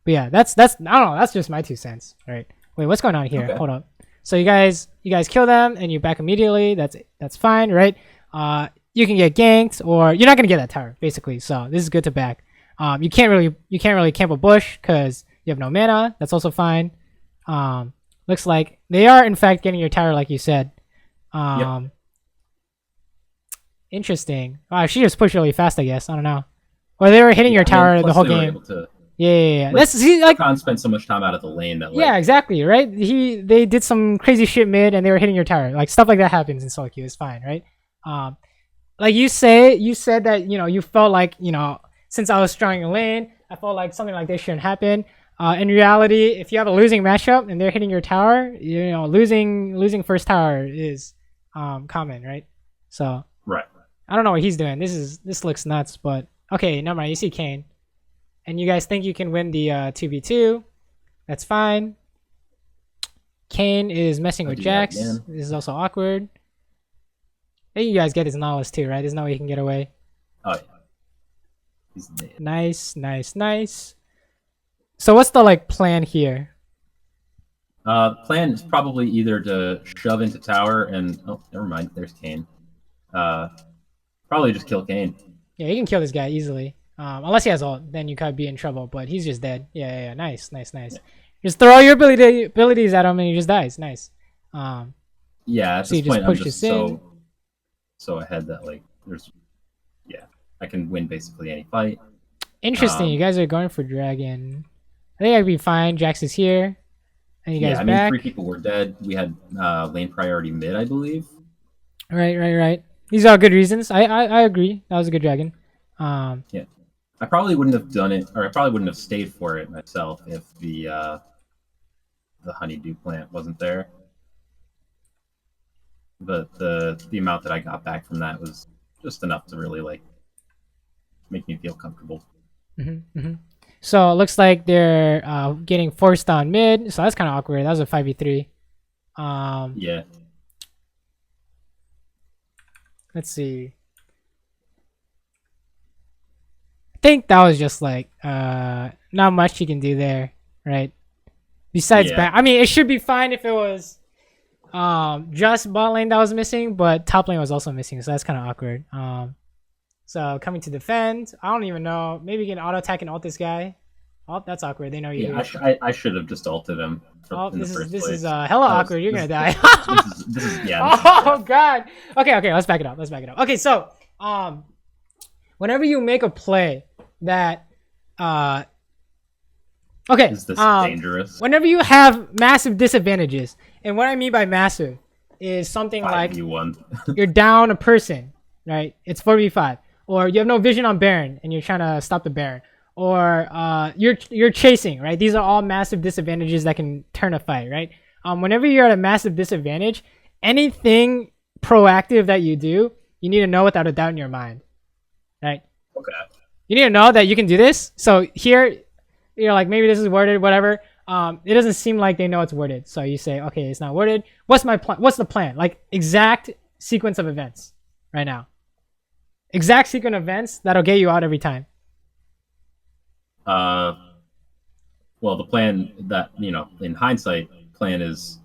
But yeah, that's I don't know. That's just my 2 cents. All right. Wait, what's going on here? Okay. Hold up. So you guys kill them and you back immediately. That's fine, right? You can get ganked, or you're not gonna get that tower basically. So this is good to back. You can't really camp a bush because you have no mana. That's also fine. Looks like they are in fact getting your tower like you said. Yep. Interesting. Wow, she just pushed really fast, I guess. I don't know. Or they were hitting your tower the whole game. Yeah. Like, That's like Khan spent so much time out of the lane that. Like, yeah, exactly. Right. They did some crazy shit mid, and they were hitting your tower. Like stuff like that happens in solo queue. It's fine, right? Like you said that you felt like since I was strong in lane, I felt like something like this shouldn't happen. In reality, if you have a losing matchup and they're hitting your tower, losing first tower is common, right? So right. I don't know what he's doing. This looks nuts, but okay, never mind. You see Kane, and you guys think you can win the 2v2. That's fine. Kane is messing with Jax. This is also awkward. I think you guys get his knowledge too, right? There's no way he can get away. Oh yeah. He's dead. Nice. So what's the plan here? Plan is probably either to shove into tower and never mind. There's Kane. Probably just kill Kane. Yeah, you can kill this guy easily. Unless he has ult, then you could be in trouble. But he's just dead. Yeah. Nice. Yeah. Just throw all your abilities at him and he just dies. Nice. Yeah, at so this point I'm just in. so ahead that I can win basically any fight. Interesting. You guys are going for dragon. I think I'd be fine. Jax is here. And you guys back. I mean, 3 people were dead. We had lane priority mid, I believe. Right. These are all good reasons. I agree. That was a good dragon. Yeah. I probably wouldn't have done it, or I probably wouldn't have stayed for it myself if the honeydew plant wasn't there. But the amount that I got back from that was just enough to really make me feel comfortable. Mm-hmm. So it looks like they're getting forced on mid. So that's kind of awkward. That was a 5v3. Yeah. Let's see. I think that was just not much you can do there, right? Besides back, I mean, it should be fine if it was just bot lane that was missing, but top lane was also missing, so that's kind of awkward. So coming to defend, I don't even know. Maybe you can auto attack and ult this guy. Oh, that's awkward. They know you. Yeah, I should have just ulted him. This is hella awkward. You're gonna die. This is oh god. Okay. Let's back it up. Okay, so whenever you make a play that is this dangerous? Whenever you have massive disadvantages, and what I mean by massive is something like you're down a person, right? It's 4v5, or you have no vision on Baron and you're trying to stop the Baron, or you're chasing, right? These are all massive disadvantages that can turn a fight, right? Whenever you're at a massive disadvantage, anything proactive that you do, you need to know without a doubt in your mind, right? Okay. You need to know that you can do this. So here, you're like, maybe this is worded, whatever. It doesn't seem like they know it's worded. So you say, okay, it's not worded. What's my plan? What's the plan? Like exact sequence of events right now. Exact sequence of events that'll get you out every time. Well, the plan that, in hindsight, plan is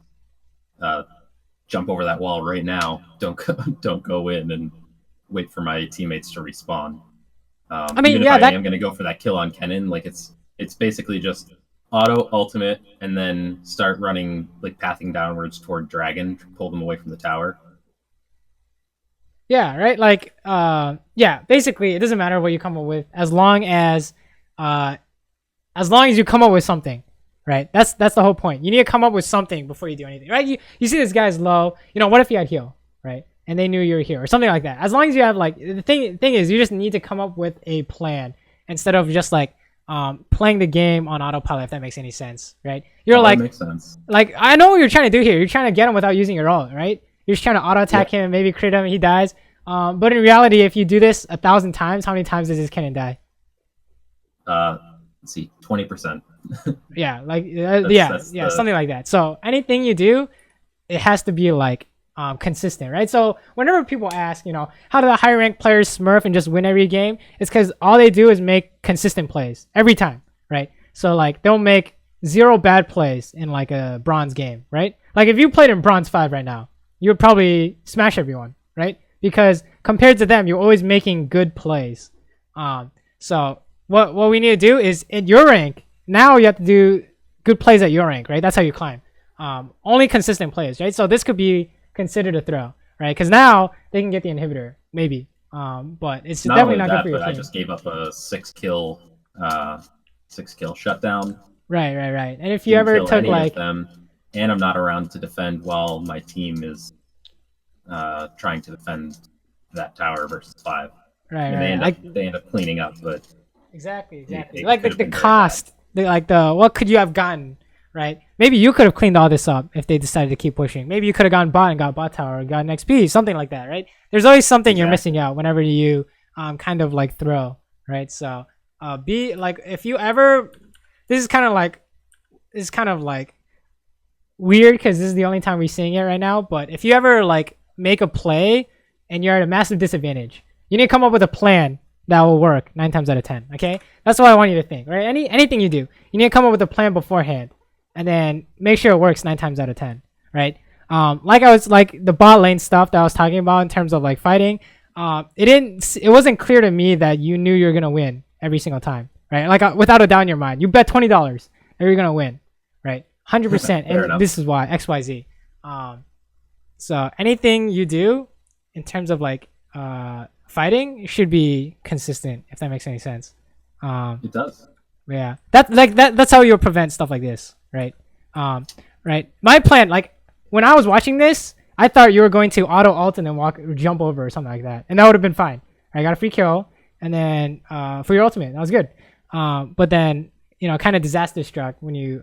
jump over that wall right now. Don't go in and wait for my teammates to respawn. I mean, even if I am going to go for that kill on Kennen, it's basically just auto ultimate and then start running, pathing downwards toward dragon to pull them away from the tower. Yeah, right. Basically, it doesn't matter what you come up with as long as you come up with something, right? That's the whole point. You need to come up with something before you do anything, right? You see this guy's low. What if he had heal, right? And they knew you were here or something like that. As long as you have the thing is, you just need to come up with a plan instead of just playing the game on autopilot, if that makes any sense, right? That makes sense. I know what you're trying to do here. You're trying to get him without using your ult, right? You're just trying to auto attack him and maybe crit him and he dies. But in reality, if you do this 1,000 times, how many times does this Kennen die? Let's see, 20%. Yeah, something like that. So anything you do, it has to be consistent, right? So whenever people ask, how do the higher ranked players smurf and just win every game? It's because all they do is make consistent plays every time, right? So like they'll make 0 bad plays in like a bronze game, right? Like if you played in bronze 5 right now, you would probably smash everyone, right? Because compared to them, you're always making good plays. So what we need to do is in your rank, now you have to do good plays at your rank, right? That's how you climb. Only consistent plays, right? So this could be considered a throw, right? Because now they can get the inhibitor, maybe. But it's Not definitely only not that, good for your but team. I just gave up a 6-kill shutdown. Right. And if you Didn't ever kill took any like, of them, and I'm not around to defend while my team is trying to defend that tower versus 5. They end up cleaning up, but exactly. it Like could have the been very cost, what could you have gotten, right? Maybe you could have cleaned all this up if they decided to keep pushing. Maybe you could have gone bot and got bot tower, or got an XP, something like that, right? There's always something you're missing out whenever you kind of like throw, right? So be like, if you ever, this is kind of like weird because this is the only time we're seeing it right now. But if you ever like make a play and you're at a massive disadvantage, you need to come up with a plan that will work 9 times out of 10. Okay, that's what I want you to think, right? Anything you do, you need to come up with a plan beforehand, and then make sure it works 9 times out of 10, right? Like I was like the bot lane stuff that I was talking about in terms of like fighting. It wasn't clear to me that you knew you were gonna win every single time, right? Like without a doubt in your mind, you bet $20 that you're gonna win, right? 100%. And this is why XYZ. So anything you do in terms of like fighting should be consistent, if that makes any sense. It does. Yeah, that's how you'll prevent stuff like this, right? Right. My plan, like when I was watching this, I thought you were going to auto ult and then jump over or something like that, and that would have been fine. I got a free kill, and then for your ultimate, that was good. But then kind of disaster struck when you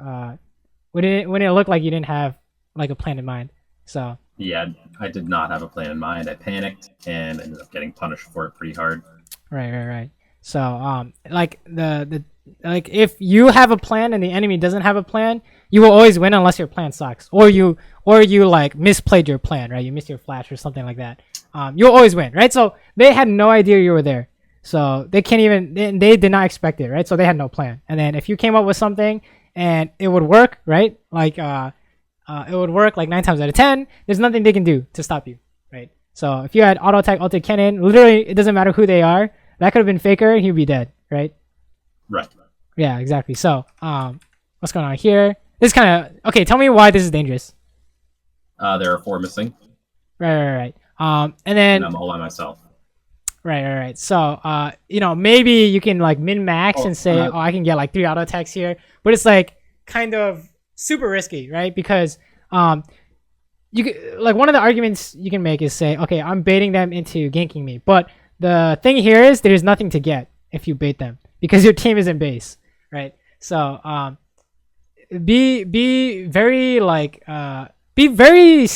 when it looked like you didn't have like a plan in mind. So yeah, I did not have a plan in mind. I panicked and ended up getting punished for it pretty hard. Right. So like like if you have a plan and the enemy doesn't have a plan, you will always win unless your plan sucks, or you like misplayed your plan, right? You missed your flash or something like that. You'll always win, right? So they had no idea you were there, so they can't even they did not expect it, right? So they had no plan. And then if you came up with something and it would work, right? Like it would work like 9 times out of 10. There's nothing they can do to stop you, right? So if you had auto attack, ulted cannon, literally it doesn't matter who they are. That could have been Faker, he'd be dead, right? Right. Yeah, exactly. So what's going on here? This kind of okay. Tell me why this is dangerous. There are 4 missing. Right. And then and I'm all by myself. Right. So maybe you can like min max and say, I can get like 3 auto attacks here, but it's like kind of super risky, right? Because you could, like one of the arguments you can make is say, okay, I'm baiting them into ganking me, but the thing here is there's nothing to get if you bait them because your team is in base, right? So be very like be very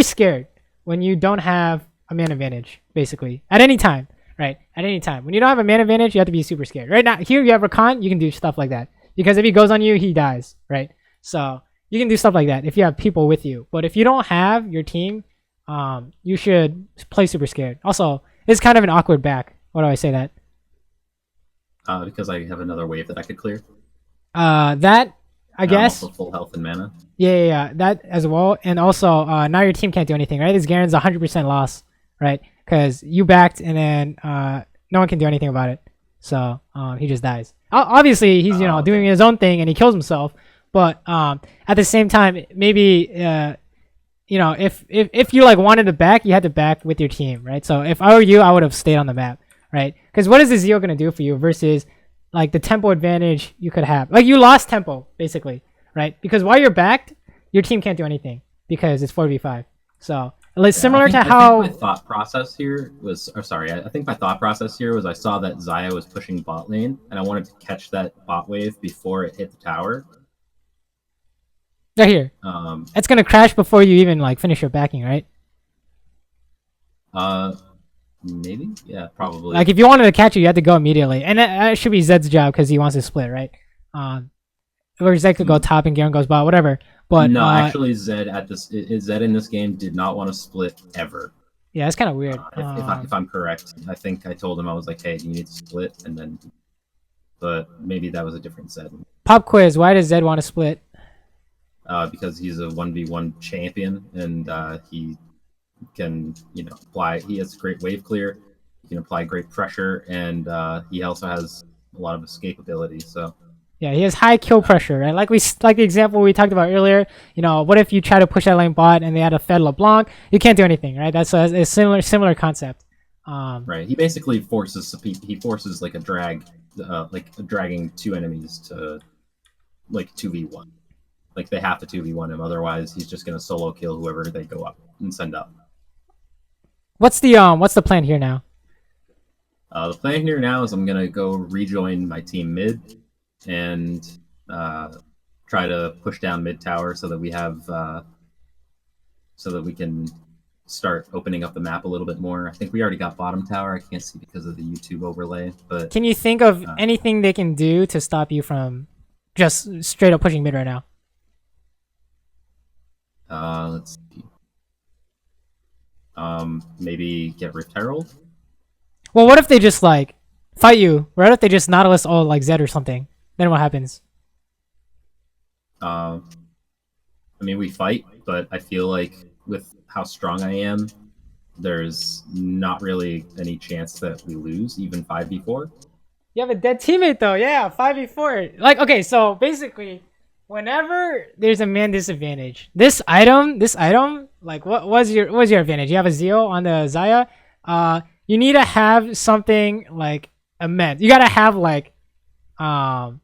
scared when you don't have a man advantage, basically at any time, right? At any time when you don't have a man advantage, you have to be super scared. Right now here you have Rakan, you can do stuff like that because if he goes on you, he dies, right? So you can do stuff like that if you have people with you. But if you don't have your team, you should play super scared. Also, it's kind of an awkward back. Why do I say that? Because I have another wave that I could clear. That I guess. I'm also full health and mana. Yeah, that as well. And also, now your team can't do anything, right? This Garen's 100% loss, right? Because you backed, and then no one can do anything about it. So he just dies. Obviously, he's doing his own thing, and he kills himself. But at the same time, maybe if you like wanted to back, you had to back with your team, right? So if I were you, I would have stayed on the map, right? Because what is the Zeo gonna do for you versus like the tempo advantage you could have? Like you lost tempo basically, right? Because while you're backed, your team can't do anything because it's 4v5. So it's similar to how I think my thought process here was, I think my thought process here was I saw that Xayah was pushing bot lane, and I wanted to catch that bot wave before it hit the tower. Right here. It's gonna crash before you even like finish your backing, right? Maybe. Yeah, probably. Like if you wanted to catch it, you had to go immediately, and that should be Zed's job because he wants to split, right? Or Zed could go top and Garen goes bot, whatever. But no, actually, Zed in this game did not want to split ever. Yeah, it's kind of weird. If I'm correct, I think I told him I was like, hey, you need to split, and then, but maybe that was a different Zed. Pop quiz. Why does Zed want to split? Because he's a 1v1 champion, and he can, apply. He has great wave clear. He can apply great pressure, and he also has a lot of escapability. So Yeah, he has high kill pressure, right? Like the example we talked about earlier. What if you try to push that lane bot and they had a Fed LeBlanc? You can't do anything, right? That's a similar concept. Right. He basically forces like a drag, dragging two enemies to like 2v1. Like they have to 2v1 him, otherwise he's just gonna solo kill whoever they go up and send up. What's the plan here now? The plan here now is I'm gonna go rejoin my team mid and try to push down mid tower so that we have so that we can start opening up the map a little bit more. I think we already got bottom tower. I can't see because of the YouTube overlay, but can you think of anything they can do to stop you from just straight up pushing mid right now? Let's see. Maybe get Rift Herald. Well, what if they just like fight you? What if they just Nautilus all like Zed or something? Then what happens? I mean, we fight, but I feel like with how strong I am, there's not really any chance that we lose, even 5v4. You have a dead teammate though, yeah, 5v4. Like, okay, so basically, whenever there's a man disadvantage, this item, like, what was your advantage? You have a Zeo on the Zaya. You need to have something like immense. You gotta have like, a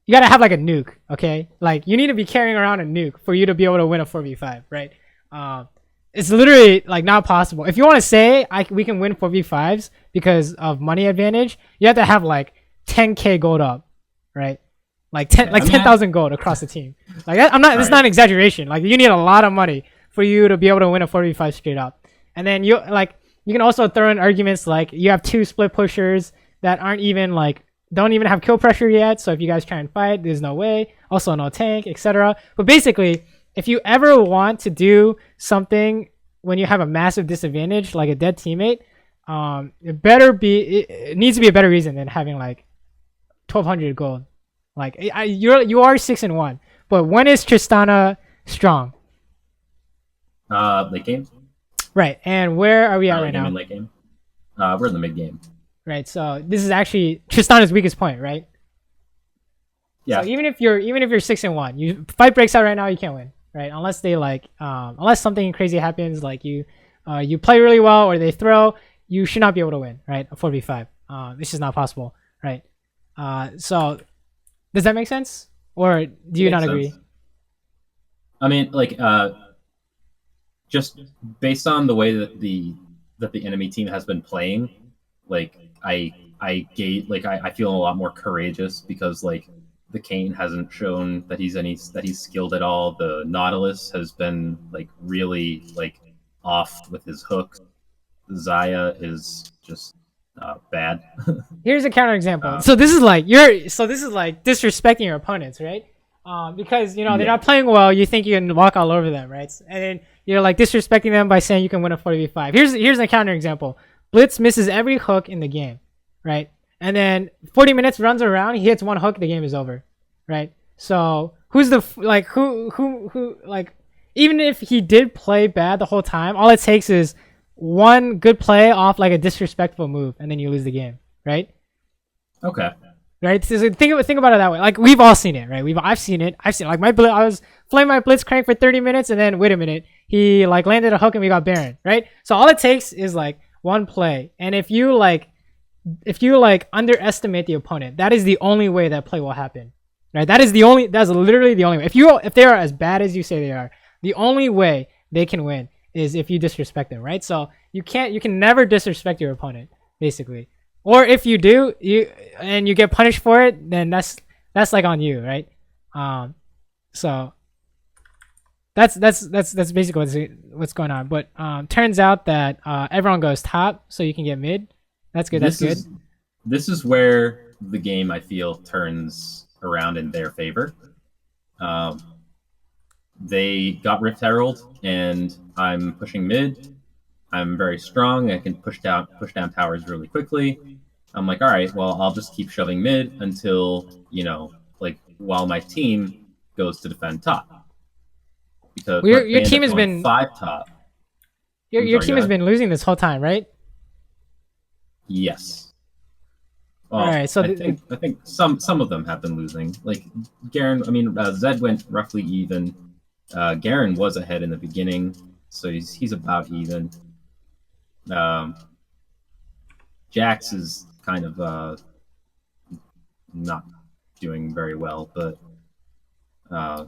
nuke, okay? Like, you need to be carrying around a nuke for you to be able to win a 4v5, right? It's literally like not possible. If you want to say we can win 4v5s because of money advantage, you have to have like 10k gold up, right? Like 10,000 gold across the team. Like it's not an exaggeration. Like you need a lot of money for you to be able to win a 4v5 straight up. And then you can also throw in arguments like you have two split pushers that aren't even like don't even have kill pressure yet. So if you guys try and fight, there's no way. Also no tank, etc. But basically, if you ever want to do something when you have a massive disadvantage, like a dead teammate, it needs to be a better reason than having like 1,200 gold. Like you are 6-1, but when is Tristana strong? Late game. Right, and where are we at right now? In late game. We're in the mid game. Right, so this is actually Tristana's weakest point, right? Yeah. So even if you're 6-1, you fight breaks out right now, you can't win, right? Unless they unless something crazy happens, like you play really well or they throw, you should not be able to win, right? A 4v5. This is not possible, right? So does that make sense, or do you not agree? I mean, just based on the way that the enemy team has been playing, like I feel a lot more courageous because like the Kayn hasn't shown that he's skilled at all. The Nautilus has been like really like off with his hooks. Zaya is just bad. Here's a counterexample. So this is like disrespecting your opponents, right? Because they're not playing well, you think you can walk all over them, right? And then you're like disrespecting them by saying you can win a 4v5. Here's a counterexample. Blitz misses every hook in the game, right? And then 40 minutes runs around, he hits one hook, the game is over, right? So who's the who even if he did play bad the whole time, all it takes is one good play off like a disrespectful move, and then you lose the game, right? Okay. Right. So think about it that way. Like we've all seen it, right? I've seen it. Like I was playing my blitz crank for 30 minutes, and then wait a minute, he like landed a hook and we got Baron, right? So all it takes is like one play, and if you underestimate the opponent, that is the only way that play will happen, right? That's literally the only way. If they are as bad as you say they are, the only way they can win is if you disrespect them, right? So you can never disrespect your opponent, basically. Or if you do, you get punished for it, then that's like on you, right? So that's basically what's going on. But turns out that everyone goes top, so you can get mid. That's good. This is where the game, I feel, turns around in their favor. They got Rift Herald, and I'm pushing mid. I'm very strong. I can push down towers really quickly. I'm like, all right, well, I'll just keep shoving mid until, like while my team goes to defend top. Because Well, but your they end team up has going been 5 top. your Sorry, go team has ahead. been losing this whole time, right? Yes. All Well, right. So I think some of them have been losing. Like Garen, I mean, Zed went roughly even. Garen was ahead in the beginning, so he's about even. Um, Jax is kind of not doing very well, but uh,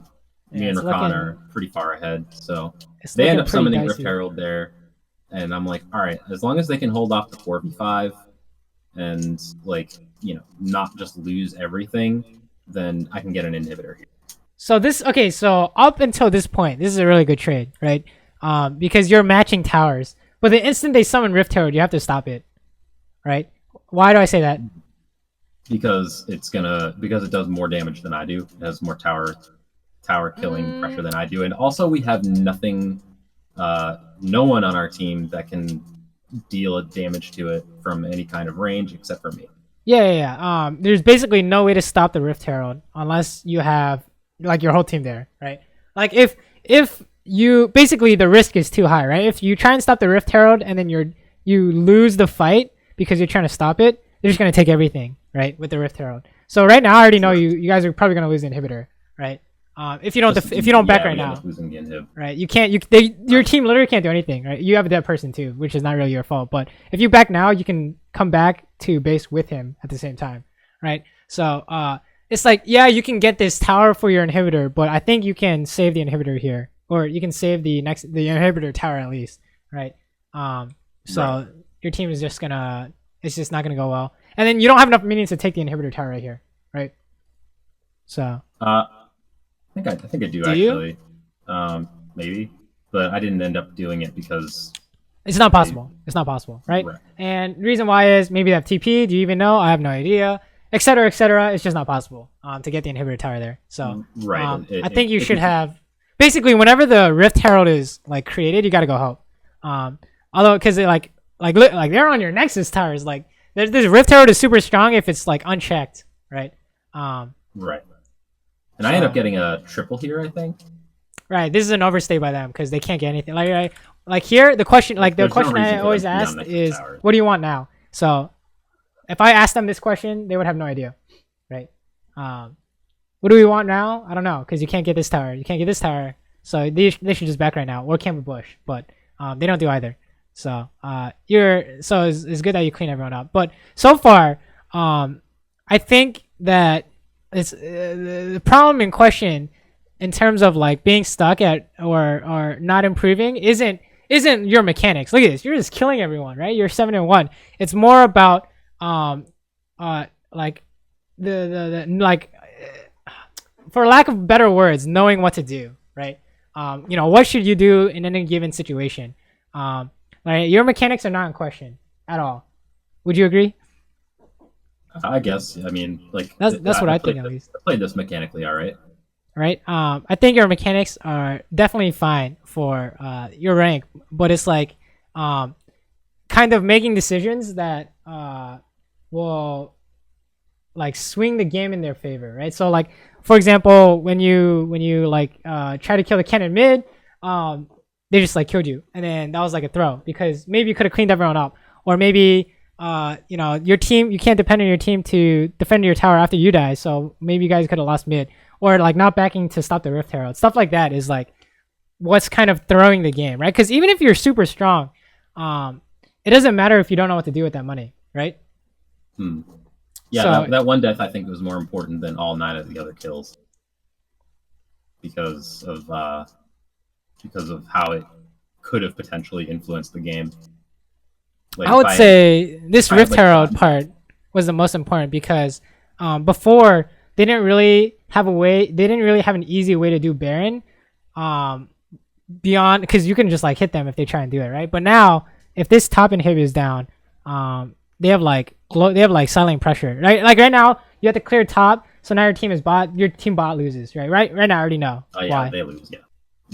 yeah, me and Rakan are pretty far ahead. So it's they end looking up pretty summoning Rift dicey. Herald there, and I'm like, all right, as long as they can hold off the 4v5 and not just lose everything, then I can get an inhibitor here. So this okay. So up until this point, this is a really good trade, right? Because you're matching towers, but the instant they summon Rift Herald, you have to stop it, right? Why do I say that? Because it does more damage than I do. It has more tower killing pressure Mm, than I do, and also we have nothing, no one on our team that can deal damage to it from any kind of range except for me. yeah. There's basically no way to stop the Rift Herald unless you have like your whole team there, right? Like if you basically the risk is too high, right? If you try and stop the Rift Herald and then you lose the fight because you're trying to stop it, they're just gonna take everything, right? With the Rift Herald. So right now, I already know Right. you guys are probably gonna lose the inhibitor, right? If you don't Just if you don't back yeah, right we end up now, losing the inhib. right? You can't. Your team literally can't do anything, right? You have a dead person too, which is not really your fault. But if you back now, you can come back to base with him at the same time, right? So it's like yeah, you can get this tower for your inhibitor, but I think you can save the inhibitor here, or you can save the inhibitor tower at least, right? So Right. your team is just gonna it's just not gonna go well, and then you don't have enough minions to take the inhibitor tower right here, right? So I think I do do you? actually, maybe, but I didn't end up doing it because It's not I possible. It's not possible, right? right, And the reason why is maybe they have TP. Do you even know? I have no idea. Etc. Etc. It's just not possible to get the inhibitor tower there. So right. I think you It should can, have basically whenever the Rift Herald is like created, you got to go help. Although because they like they're on your Nexus towers. Like this Rift Herald is super strong if it's like unchecked, right? right. And I end up So getting a triple here, I think. right, this is an overstay by them because they can't get anything. Like here, the question Like, the there's no question reason I for them always to be on asked Nexus is, towers. what do you want now? So if I asked them this question, they would have no idea, right? What do we want now? I don't know because you can't get this tower. You can't get this tower, so they should just back right now or camp a bush, but they don't do either. So it's good that you clean everyone up. But so far, I think that it's the problem in question in terms of like being stuck at or not improving isn't your mechanics. Look at this. You're just killing everyone, right? You're 7-1. It's more about like the like for lack of better words, knowing what to do, right? What should you do in any given situation? Like your mechanics are not in question at all. Would you agree? I guess. I mean, like That's what I think at I least. played this mechanically all right. Right? I think your mechanics are definitely fine for your rank, but it's like kind of making decisions that will like swing the game in their favor, right? So like for example, when you like try to kill the cannon mid, they just like killed you, and then that was like a throw because maybe you could have cleaned everyone up, or maybe your team you can't depend on your team to defend your tower after you die, so maybe you guys could have lost mid, or like not backing to stop the Rift Herald. Stuff like that is like what's kind of throwing the game, right? Because even if you're super strong, it doesn't matter if you don't know what to do with that money, right? Yeah, So that one death I think was more important than all 9 of the other kills because of how it could have potentially influenced the game. Like I would say this if I had, Rift Herald part was the most important because before they didn't really have an easy way to do Baron beyond because you can just like hit them if they try and do it, right? But now if this top inhib is down, they have like silent pressure, right? Like right now you have to clear top, so now your team bot loses, right? Right now I already know oh yeah, why. they lose, yeah,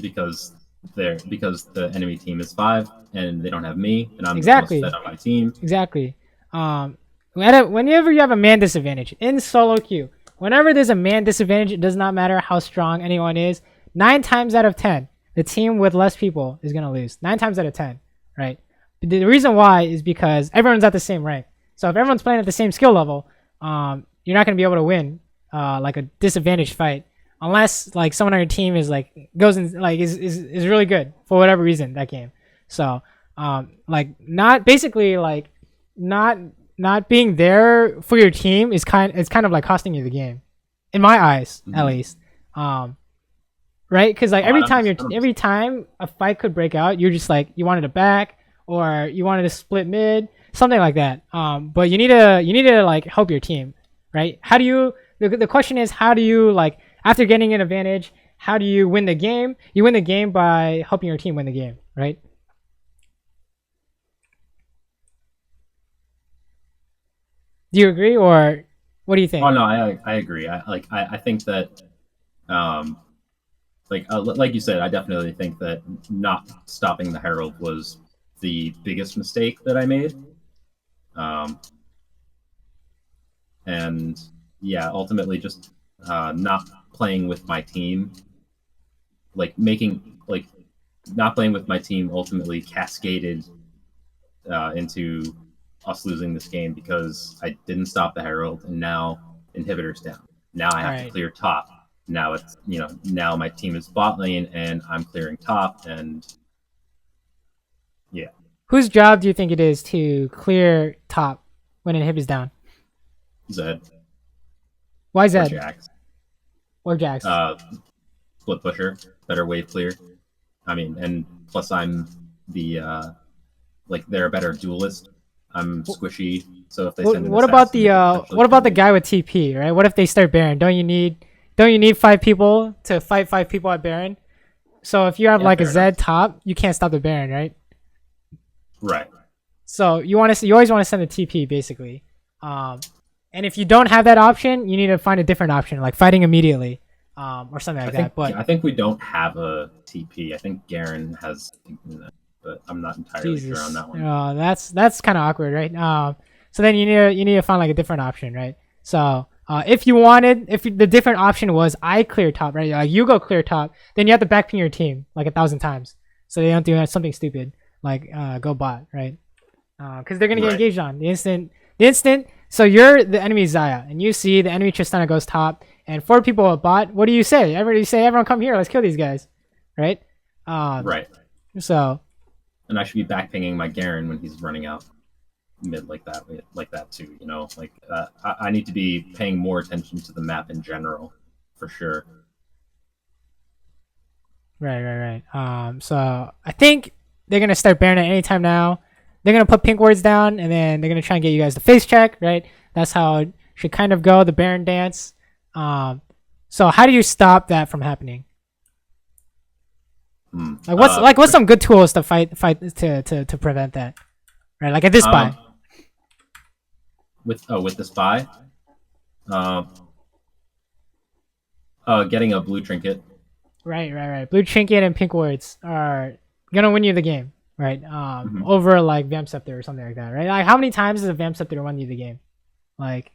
because the enemy team is 5 and they don't have me and I'm the most Exactly. fed on my team. Exactly. Whenever you have a man disadvantage in solo queue, whenever there's a man disadvantage, it does not matter how strong anyone is. 9 times out of 10, the team with less people is gonna lose. 9 times out of 10, right? But the reason why is because everyone's at the same rank. So if everyone's playing at the same skill level, you're not gonna be able to win like a disadvantaged fight unless like someone on your team is like goes in like is really good for whatever reason that game. So like not basically like not being there for your team is kind of like costing you the game, in my eyes at least. Right? Because like every time a fight could break out, you're just like you wanted to back or you wanted to split mid, something like that. But you need to like help your team, right? How do you? The question is, how do you like after getting an advantage? How do you win the game? You win the game by helping your team win the game, right? Do you agree, or what do you think? Oh no, I agree. I think that like you said, I definitely think that not stopping the Herald was the biggest mistake that I made. And yeah, ultimately just not playing with my team, not playing with my team ultimately cascaded into us losing this game because I didn't stop the Herald, and now inhibitor's down. Now I have to clear top. Now it's now my team is bot lane and I'm clearing top, and yeah. Whose job do you think it is to clear top when inhib is down? Zed. Why Zed? Or Jax? Split pusher, better wave clear. I mean, and plus I'm the they're a better duelist. I'm squishy, so if they send an what about the guy with TP, right? What if they start Baron? Don't you need 5 people to fight 5 people at Baron? So if you have like a Zed top, you can't stop the Baron, right? Right. So you always want to send a TP basically. And if you don't have that option, you need to find a different option, like fighting immediately, or something like that. But I think we don't have a TP. I think Garen has, but I'm not entirely sure on that one. That's kind of awkward, right? So then you need to find like a different option, right? So if the different option was I clear top, right? Like you go clear top, then you have to backping your team like 1,000 times, so they don't do something stupid like go bot, right? Because they're gonna get engaged on the instant. So you're the enemy Xayah, and you see the enemy Tristana goes top, and 4 people at bot. What do you say? Everyone come here, let's kill these guys, right? Right. So. And I should be backpinging my Garen when he's running out mid like that too. I need to be paying more attention to the map in general, for sure. Right. So I think they're gonna start Baron at any time now. They're gonna put pink wards down, and then they're gonna try and get you guys to face check, right? That's how it should kind of go, the Baron dance. So how do you stop that from happening? What's some good tools to fight to prevent that, right? Like at this buy. With the spy, getting a blue trinket. Right. Blue trinket and pink wards are gonna win you the game, right? Over like Vamp Scepter or something like that, right? Like how many times does a Vamp Scepter win you the game? Like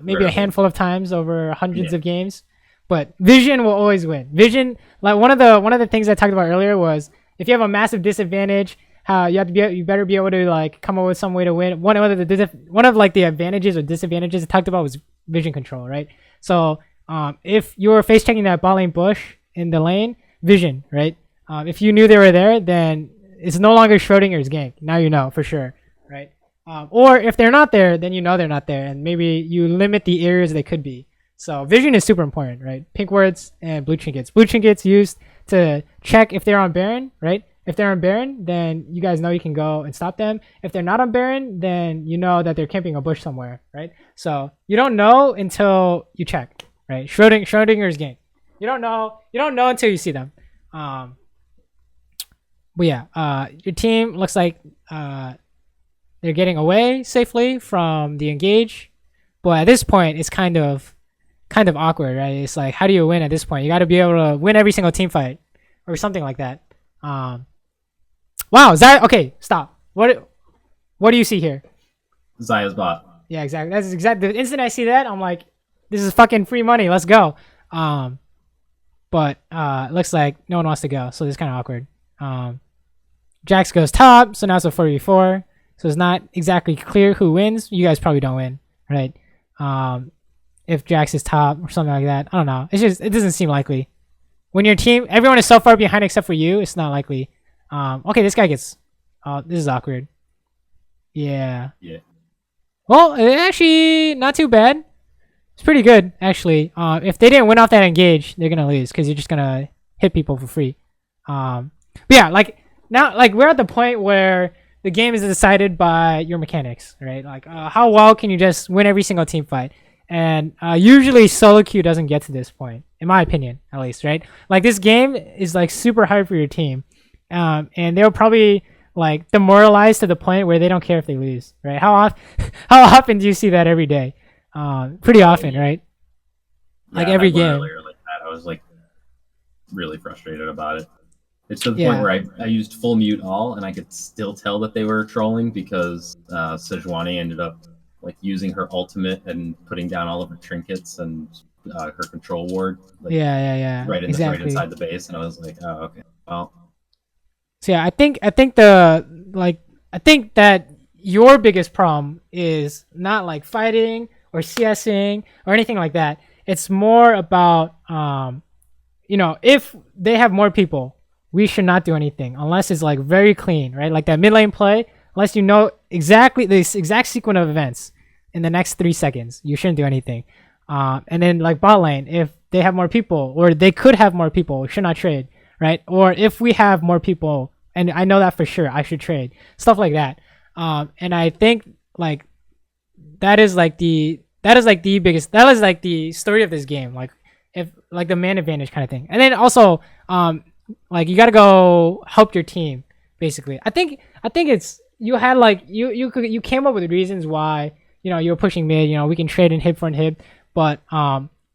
maybe a handful of times over hundreds of games. But Vision will always win. Vision, like one of the things I talked about earlier was if you have a massive disadvantage, how you better be able to like come up with some way to win. One of the advantages or disadvantages I talked about was vision control, right? So if you were face checking that bot lane bush in the lane, vision, right? If you knew they were there, then it's no longer Schrodinger's gank. Now you know for sure, right? Or if they're not there, then you know they're not there, and maybe you limit the areas they could be. So vision is super important, right? Pink wards and blue trinkets. Blue trinkets used to check if they're on Baron, right? If they're on Baron, then you guys know you can go and stop them. If they're not on Baron, then you know that they're camping a bush somewhere, right? So you don't know until you check, right? Schrodinger's game. You don't know until you see them. But yeah, your team looks like they're getting away safely from the engage, but at this point it's kind of awkward, right? It's like, how do you win at this point? You got to be able to win every single team fight or something like that. Wow, okay, stop. What do you see here? Xayah's bot. Yeah, exactly. That's exactly the instant I see that, I'm like, this is fucking free money. Let's go. But looks like no one wants to go, so it's kind of awkward. Jax goes top, so now it's a 4v4. So it's not exactly clear who wins. You guys probably don't win, right? If Jax is top or something like that, I don't know. It doesn't seem likely. When your team, everyone is so far behind except for you, it's not likely. Okay, this guy gets. Oh, this is awkward. Yeah. Yeah. Well, actually, not too bad. It's pretty good, actually. If they didn't win off that engage, they're gonna lose because you're just gonna hit people for free. But yeah, like now, like we're at the point where the game is decided by your mechanics, right? Like how well can you just win every single team fight? And usually solo queue doesn't get to this point, in my opinion, at least, right? Like this game is like super hard for your team, and they'll probably like demoralized to the point where they don't care if they lose, right? How often do you see that every day? Pretty often, right? Like every game. Earlier like that, I was like really frustrated about it. It's to the point where I used full mute all, and I could still tell that they were trolling because Sejuani ended up like using her ultimate and putting down all of her trinkets and her control ward. Like, right inside the base, and I was like, oh, okay, well. So yeah, I think that your biggest problem is not like fighting or CSing or anything like that. It's more about if they have more people, we should not do anything unless it's like very clean, right? Like that mid lane play, unless you know exactly this exact sequence of events in the next 3 seconds, you shouldn't do anything. And then like bot lane, if they have more people or they could have more people, we should not trade, right? Or if we have more people, and I know that for sure, I should trade. Stuff like that. And I think like that is like the story of this game. Like if like the man advantage kind of thing. And then also like you got to go help your team basically. I think it's you had like you came up with reasons why you were pushing mid. We can trade and hit for and hit, but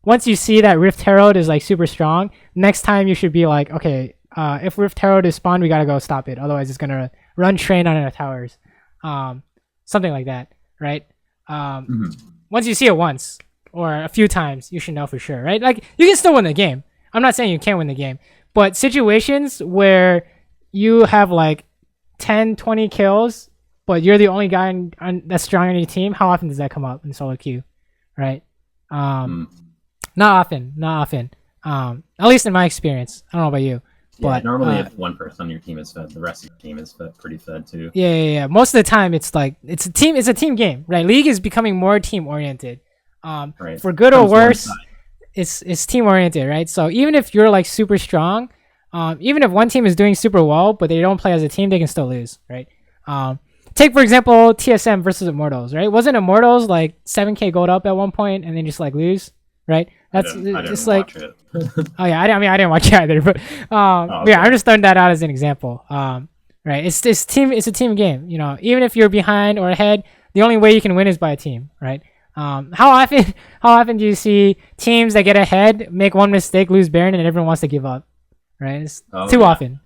once you see that Rift Herald is like super strong, next time you should be like, okay, if Rift Herald is spawned, we gotta go stop it. Otherwise, it's gonna run train on our towers, something like that, right? Once you see it once or a few times, you should know for sure, right? Like you can still win the game. I'm not saying you can't win the game, but situations where you have like 10, 20 kills, but you're the only guy that's strong on your team, how often does that come up in solo queue, right? Not often. At least in my experience. I don't know about you. Yeah, but normally if one person on your team is fed, the rest of your team is pretty fed too. Yeah. Most of the time it's like it's a team game, right? League is becoming more team oriented. Right. For good or worse, it's team oriented, right? So even if you're like super strong, even if one team is doing super well but they don't play as a team, they can still lose, right? Take for example TSM versus Immortals, right? Wasn't Immortals like 7k gold up at one point and then just like lose, right? That's it's like it. Oh yeah, I didn't watch it either, but okay. Yeah, I'm just throwing that out as an example. Right, it's a team game. Even if you're behind or ahead, the only way you can win is by a team, right? How often do you see teams that get ahead make one mistake, lose Baron, and everyone wants to give up, right? It's too often,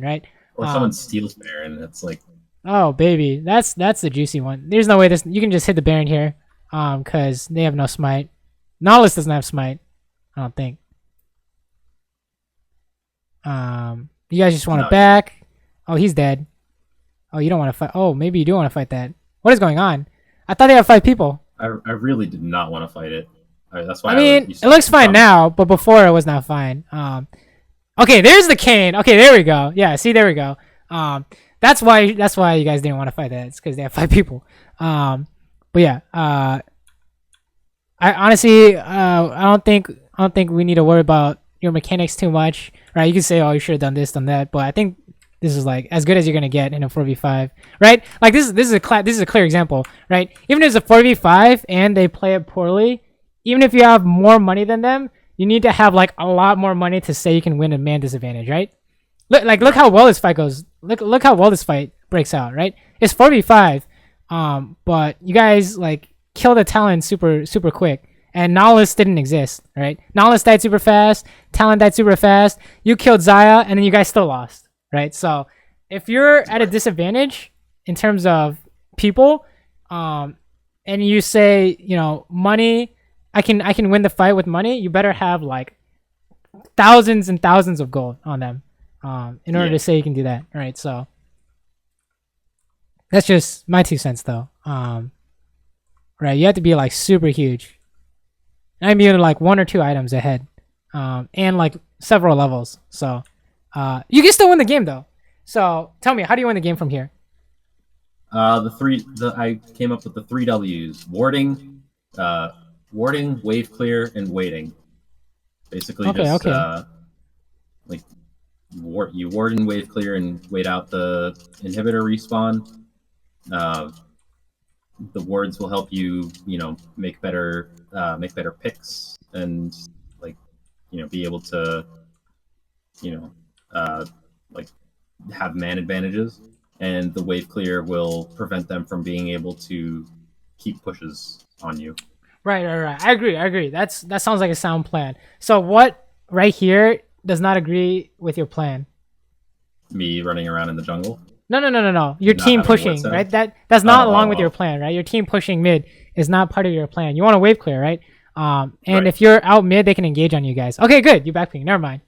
right? Or someone steals Baron, it's like, oh baby, that's the juicy one. There's no way you can just hit the Baron here, because they have no smite. Nautilus doesn't have smite, I don't think. You guys just want to back. Oh, he's dead. Oh, you don't want to fight. Oh, maybe you do want to fight that. What is going on? I thought they had 5 people. I really did not want to fight it. That's why. I mean, it looks fine now, but before it was not fine. Okay, there's the Kane. Okay, there we go. Yeah, see, there we go. That's why you guys didn't want to fight that. It's because they have 5 people. But yeah, I honestly, I don't think we need to worry about your mechanics too much, right? You can say, oh, you should have done this, done that, but I think this is like as good as you're gonna get in a 4v5, right? Like this is a clear example, right? Even if it's a 4v5 and they play it poorly, even if you have more money than them, you need to have like a lot more money to say you can win a man disadvantage, right? Look how well this fight goes. Look how well this fight breaks out, right? It's 4v5, but you guys like kill the Talon super quick. And Nautilus didn't exist, right? Nautilus died super fast. Talon died super fast. You killed Xayah, and then you guys still lost, right? So if you're at a disadvantage in terms of people, and you say, money, I can win the fight with money, you better have like thousands and thousands of gold on them, in order to say you can do that. All right, so that's just my 2 cents, though. Right, you have to be like super huge. I'm even like 1 or 2 items ahead, and like several levels. So, you can still win the game though. So tell me, how do you win the game from here? I came up with the 3 W's: warding, wave clear, and waiting. Basically, like you ward and wave clear and wait out the inhibitor respawn. The wards will help you, make better picks and be able to, like have man advantages. And the wave clear will prevent them from being able to keep pushes on you. Right. I agree. That sounds like a sound plan. So what right here does not agree with your plan? Me running around in the jungle? No. Your team pushing, right? That's not along with your plan, right? Your team pushing mid is not part of your plan. You want to wave clear, right? And if you're out mid, they can engage on you guys. Okay, good. You backping. Never mind.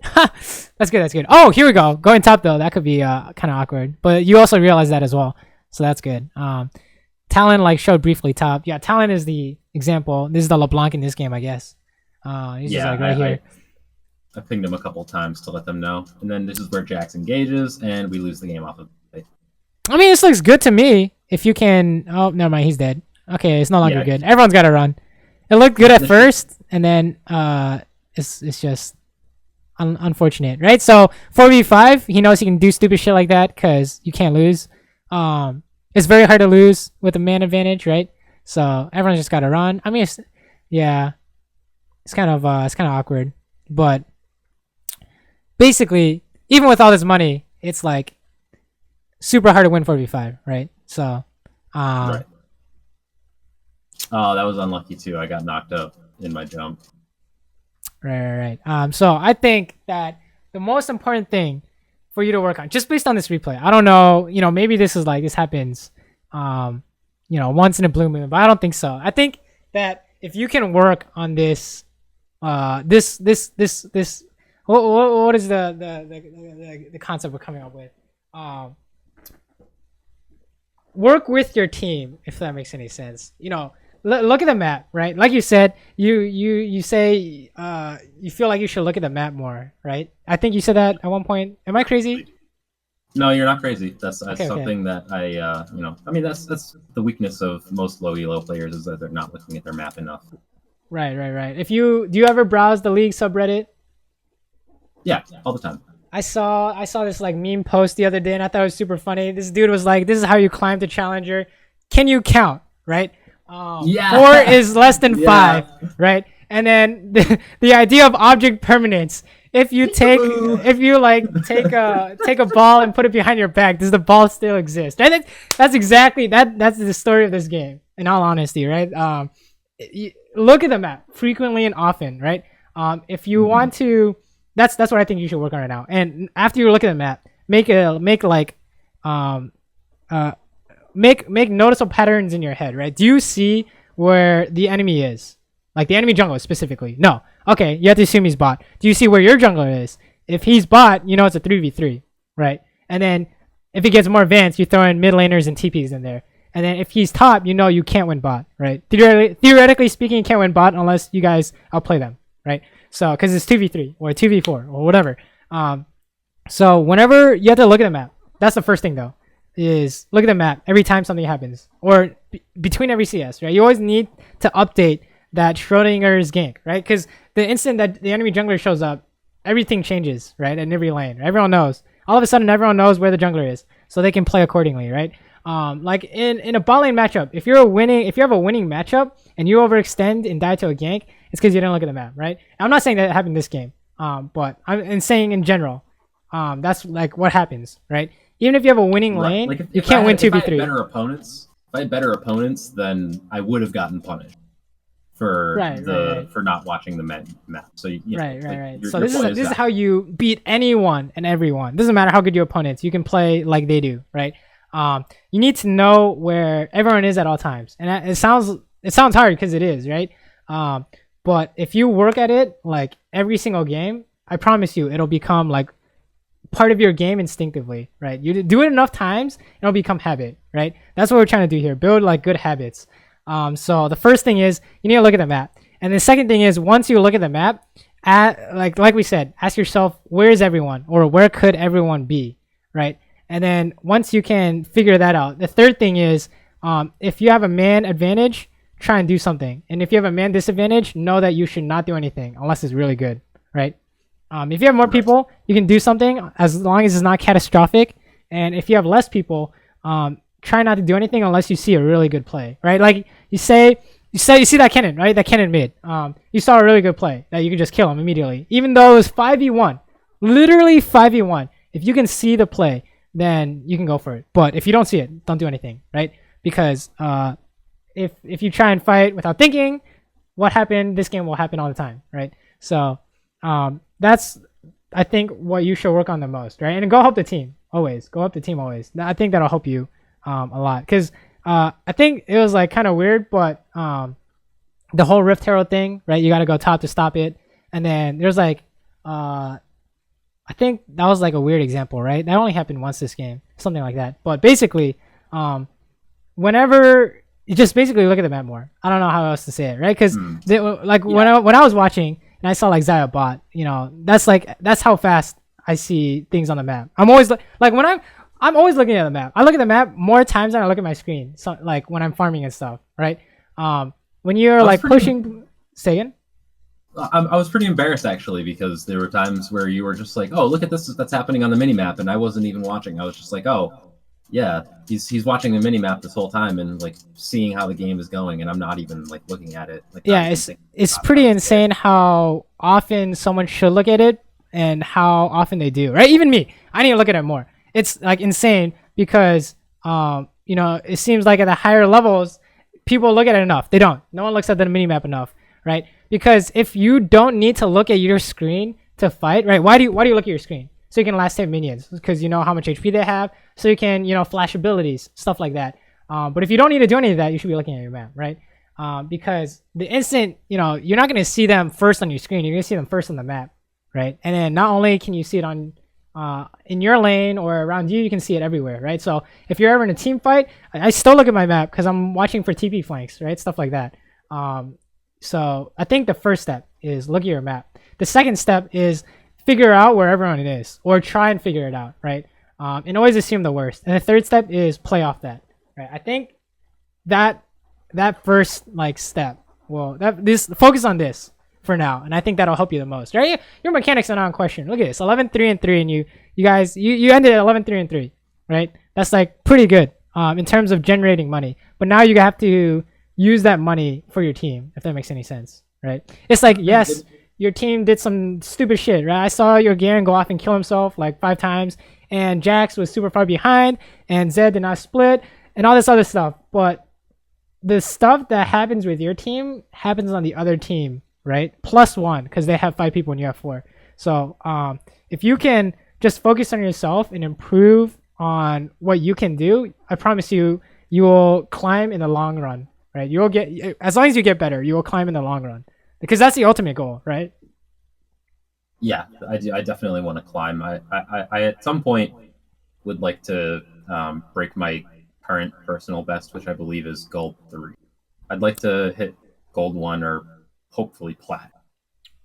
That's good. Oh, here we go. Going top though. That could be kind of awkward. But you also realize that as well, so that's good. Talon showed briefly top. Yeah, Talon is the example. This is the LeBlanc in this game, I guess. He's just right here. I pinged him a couple times to let them know, and then this is where Jax engages, and we lose the game off of it. I mean, this looks good to me. If you can, oh, never mind. He's dead. Okay, it's no longer good. Everyone's got to run. It looked good at first, and then it's just unfortunate, right? So 4v5, he knows he can do stupid shit like that because you can't lose. It's very hard to lose with a man advantage, right? So everyone's just got to run. I mean, it's kind of awkward, but basically, even with all this money, it's like super hard to win 4v5, right? So, right. Oh, that was unlucky too. I got knocked up in my jump. Right. So I think that the most important thing for you to work on, just based on this replay, I don't know, maybe this happens, once in a blue moon, but I don't think so. I think that if you can work on this, what is the concept we're coming up with? Work with your team, if that makes any sense. Look at the map, right? Like you said, you say you feel like you should look at the map more, right? I think you said that at one point. Am I crazy? No, you're not crazy. That's something that I mean, that's the weakness of most low elo players, is that they're not looking at their map enough. Right. Do you ever browse the League subreddit? Yeah, all the time. I saw this meme post the other day, and I thought it was super funny. This dude was like, "This is how you climb to Challenger. Can you count?" Right? 4 is less than 5, right? And then the idea of object permanence. If you take a ball and put it behind your back, does the ball still exist? And that's exactly that's the story of this game. In all honesty, right? Look at the map frequently and often, right? If you want to, that's what I think you should work on right now. And after you look at the map, make noticeable patterns in your head, right? Do you see where the enemy is? Like the enemy jungler specifically? No. Okay, you have to assume he's bot. Do you see where your jungler is? If he's bot, it's a 3v3, right? And then if it gets more advanced, you throw in mid laners and TPs in there. And then if he's top, you can't win bot, right? Theoretically speaking, you can't win bot unless you guys outplay them, right? So, because it's 2v3 or 2v4 or whatever. So whenever you have to look at the map, that's the first thing though, is look at the map every time something happens, or between every CS, right? You always need to update that Schrodinger's gank, right? Because the instant that the enemy jungler shows up, everything changes, right? In every lane, everyone knows. All of a sudden, everyone knows where the jungler is, so they can play accordingly, right? Like in a bot lane matchup, if you have a winning matchup and you overextend and die to a gank, it's because you didn't look at the map, right? I'm not saying that it happened this game, but I'm saying in general, that's what happens, right? Even if you have a winning lane, you can't win 2v3. If I had better opponents, then I would have gotten punished for for not watching the map. So right. So this is how you beat anyone and everyone. Doesn't matter how good your opponents. You can play like they do, right? You need to know where everyone is at all times, and it sounds It sounds hard because it is, right? Um, but if you work at it like every single game, I promise you, it'll become like part of your game instinctively, right? You do it enough times, it'll become habit, right? That's what we're trying to do here. Build like good habits. So the first thing is you need to look at the map, and the second thing is once you look at the map, like we said, ask yourself where is everyone or where could everyone be, right? And then once you can figure that out, the third thing is if you have a man advantage, try and do something, and if you have a man disadvantage, know that you should not do anything unless it's really good, right? If you have more people, you can do something as long as it's not catastrophic. And if you have less people, try not to do anything unless you see a really good play, right? Like you see that cannon, right? That cannon mid. You saw a really good play that you could just kill him immediately, even though it was 5v1, literally 5v1. If you can see the play, then you can go for it. But if you don't see it, don't do anything, right? Because if you try and fight without thinking, what happened? This game will happen all the time, right? So that's I think what you should work on the most, right? And go help the team always. Go help the team always. I think that'll help you a lot because I think it was like kind of weird, but the whole Rift Herald thing, right? You got to go top to stop it, and then there's like I think that was like a weird example, right? That only happened once this game, something like that. But basically, whenever you just basically look at the map more. I don't know how else to say it, right? Because when I was watching and I saw like Zaya bot, that's how fast I see things on the map. I'm always I'm always looking at the map. I look at the map more times than I look at my screen. So like when I'm farming and stuff, right? When you're like pushing, say again. I was pretty embarrassed actually because there were times where you were just like, "Oh, look at this that's happening on the mini map," and I wasn't even watching. I was just like, "Oh, yeah, he's watching the mini map this whole time and like seeing how the game is going, and I'm not even like looking at it." Like, yeah, it's pretty insane how often someone should look at it and how often they do. Right? Even me, I need to look at it more. It's like insane because it seems like at the higher levels, people look at it enough. They don't. No one looks at the mini map enough, right? Because if you don't need to look at your screen to fight, right? Why do you look at your screen? So you can last hit minions because you know how much HP they have. So you can flash abilities, stuff like that. But if you don't need to do any of that, you should be looking at your map, right? Because the instant you're not going to see them first on your screen, you're going to see them first on the map, right? And then not only can you see it on in your lane or around you, you can see it everywhere, right? So if you're ever in a team fight, I still look at my map because I'm watching for TP flanks, right? Stuff like that. So I think the first step is look at your map. The second step is figure out where everyone is, or try and figure it out, right? And always assume the worst. And the third step is play off that, right? I think that first step, focus on this for now, and I think that'll help you the most, right? Your mechanics are not in question. Look at this, 11-3-3, and you guys ended at 11-3-3, right? That's like pretty good in terms of generating money. But now you have to use that money for your team, if that makes any sense, right? It's like, yes, your team did some stupid shit, right? I saw your Garen go off and kill himself like 5 times, and Jax was super far behind, and Zed did not split, and all this other stuff. But the stuff that happens with your team happens on the other team, right? +1, because they have 5 people and you have 4. So if you can just focus on yourself and improve on what you can do, I promise you, you will climb in the long run, right? You will get, as long as you get better, you will climb in the long run, because that's the ultimate goal, right? Yeah, I definitely want to climb. I at some point would like to break my current personal best, which I believe is gold 3. I'd like to hit gold 1 or hopefully plat.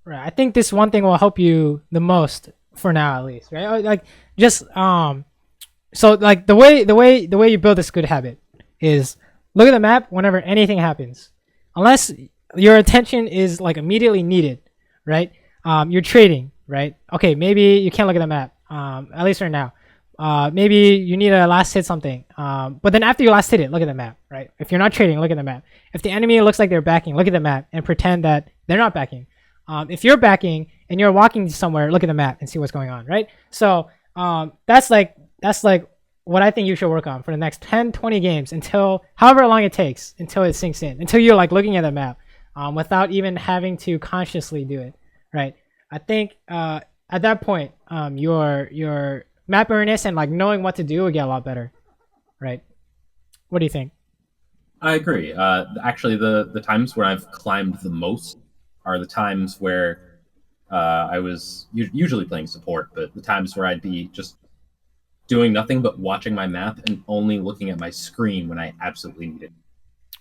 Right. I think this one thing will help you the most for now, at least, right? Like just so like the way you build this good habit is look at the map whenever anything happens, unless your attention is like immediately needed, right? You're trading, right? Okay, maybe you can't look at the map, at least right now. Maybe you need to last hit something, but then after you last hit it, look at the map, right? If you're not trading, look at the map. If the enemy looks like they're backing, look at the map and pretend that they're not backing. If you're backing and you're walking somewhere, look at the map and see what's going on, right? So that's like what I think you should work on for the next 10-20 games, until however long it takes, until it sinks in, until you're like looking at the map without even having to consciously do it, right? I think at that point your map awareness and like knowing what to do will get a lot better, right? What do you think? I agree. Actually, the times where I've climbed the most are the times where I was usually playing support, but the times where I'd be just doing nothing but watching my map and only looking at my screen when I absolutely need it.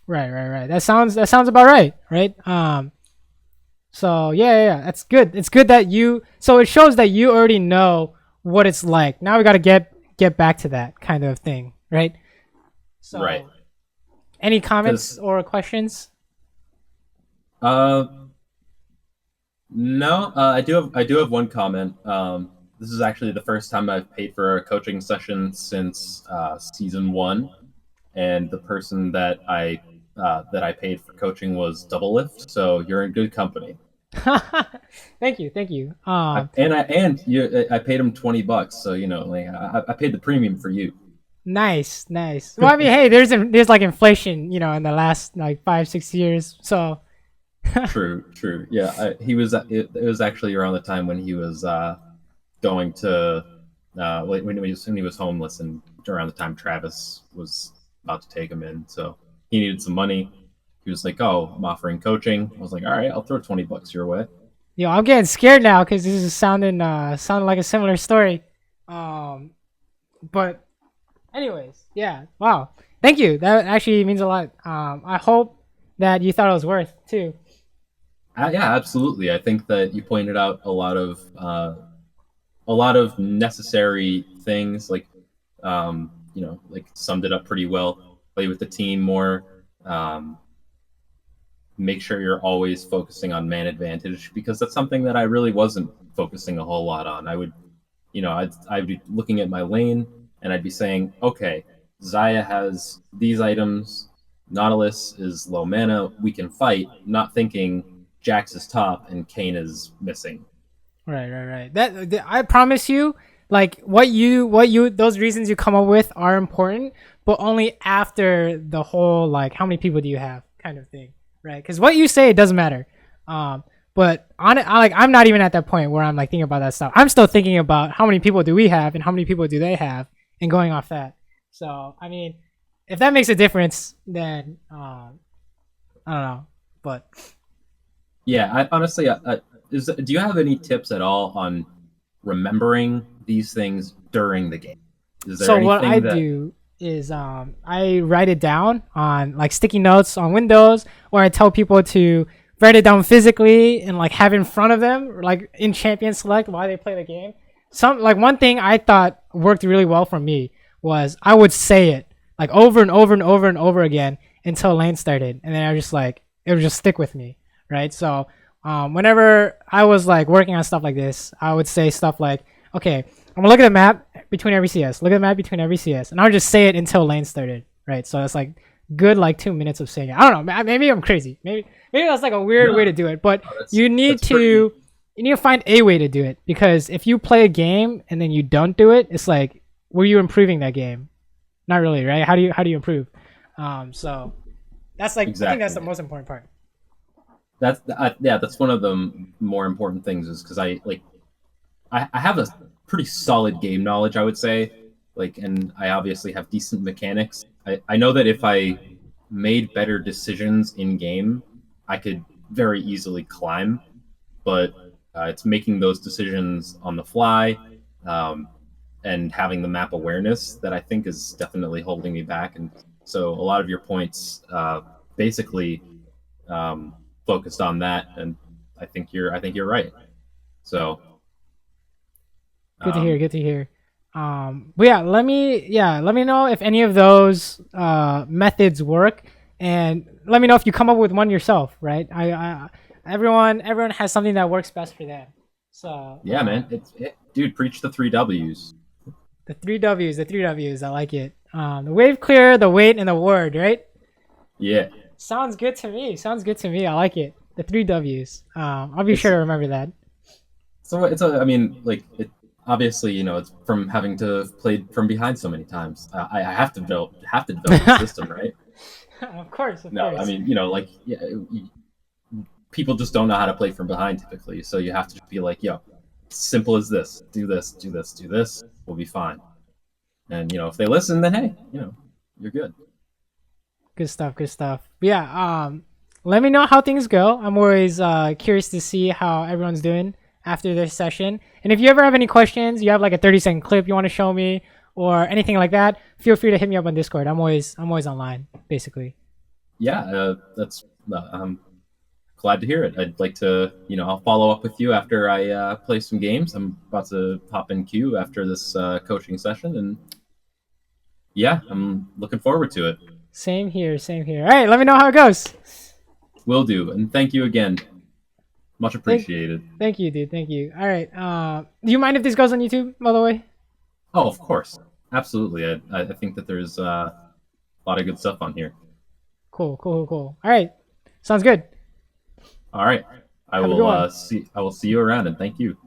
Right, right, right. That sounds about right, right? So yeah, that's good. It's good that you. So it shows that you already know what it's like. Now we got to get back to that kind of thing, right? Right. So, any comments Because or questions? uh, no, I do have one comment. This is actually the first time I've paid for a coaching session since season one, and the person that I paid for coaching was Double Lift. So you're in good company. Thank you, thank you. I paid him $20, so like I paid the premium for you. Nice, nice. Well, I mean, hey, there's like inflation, in the last like 5 6 years. So True, true. Yeah, it was actually around the time when he was going to when he was homeless, and around the time Travis was about to take him in, so he needed some money. He was like, "Oh, I'm offering coaching." I was like, "All right, I'll throw $20 your way." I'm getting scared now because this is sounding like a similar story. Um, but anyways, yeah. Wow. Thank you. That actually means a lot. I hope that you thought it was worth too. Yeah, absolutely. I think that you pointed out a lot of necessary things, like like summed it up pretty well. Play with the team more. Um, Make sure you're always focusing on man advantage, because that's something that I really wasn't focusing a whole lot on. I'd be looking at my lane and I'd be saying, okay, Zaya has these items, Nautilus is low mana, we can fight, not thinking Jax is top and Kane is missing. Right, right, right. I promise you, like those reasons you come up with are important, but only after the whole like how many people do you have kind of thing, right? Because what you say it doesn't matter. But on it, I'm not even at that point where I'm like thinking about that stuff. I'm still thinking about how many people do we have and how many people do they have, and going off that. So I mean, if that makes a difference, then I don't know, but Yeah, honestly, do you have any tips at all on remembering these things during the game? Is there so what I anything that? do is I write it down on like sticky notes on Windows, or I tell people to write it down physically and like have it in front of them, like in Champion Select while they play the game. Some like one thing I thought worked really well for me was I would say it like over and over and over and over again until lane started, and then I just like it would just stick with me, right? So whenever I was like working on stuff like this, I would say stuff like, okay, I'm gonna look at the map between every CS. Look at the map between every CS, and I'll just say it until lane started, right? So it's like good like 2 minutes of saying it. I don't know. Maybe I'm crazy. Maybe that's like a weird way No, to do it. But no, you need that's pretty. to find a way to do it, because if you play a game and then you don't do it, it's like were you improving that game? Not really, right? How do you improve? So that's like I think that's the Exactly. most important part. Yeah, that's one of the more important things, is because I have a pretty solid game knowledge, I would say. Like, and I obviously have decent mechanics. I know that if I made better decisions in game, I could very easily climb, but it's making those decisions on the fly, um, and having the map awareness that I think is definitely holding me back. And so a lot of your points basically um, focused on that, and I think you're right. So Good to hear. um, Good to hear. But let me know if any of those methods work, and let me know if you come up with one yourself. Right? Everyone has something that works best for them. So yeah, man, dude, preach the three W's. the three W's, the three W's. I like it. The wave clear, the wait, and the word. Right? Yeah, Sounds good to me. Sounds good to me. I like it. The three W's. I'll be it's sure to remember that. I mean, like, obviously, it's from having to play from behind so many times. I have to develop the system, right? Of course, of No, I course. mean, like, yeah, people just don't know how to play from behind typically, so you have to just be like, yo, simple as this: do this, do this, do this. We'll be fine. And if they listen, then hey, you're good. Good stuff. Good stuff. But yeah. Let me know how things go. I'm always curious to see how everyone's doing after this session. And if you ever have any questions, you have like a 30-second clip you want to show me or anything like that, feel free to hit me up on Discord. I'm always online, basically. Yeah, that's I'm glad to hear it. I'd like to, I'll follow up with you after I play some games. I'm about to hop in queue after this coaching session, and yeah, I'm looking forward to it. Same here. Same here. All right. Let me know how it goes. Will do, and thank you again. Much Thank, appreciated. thank you, dude. Thank you. All right. Do you mind if this goes on YouTube, by the way? Oh, of course, absolutely. I think that there's a lot of good stuff on here. Cool. Cool. Cool. Cool. All right. Sounds good. All right, Have a good one. I will see you around, and thank you.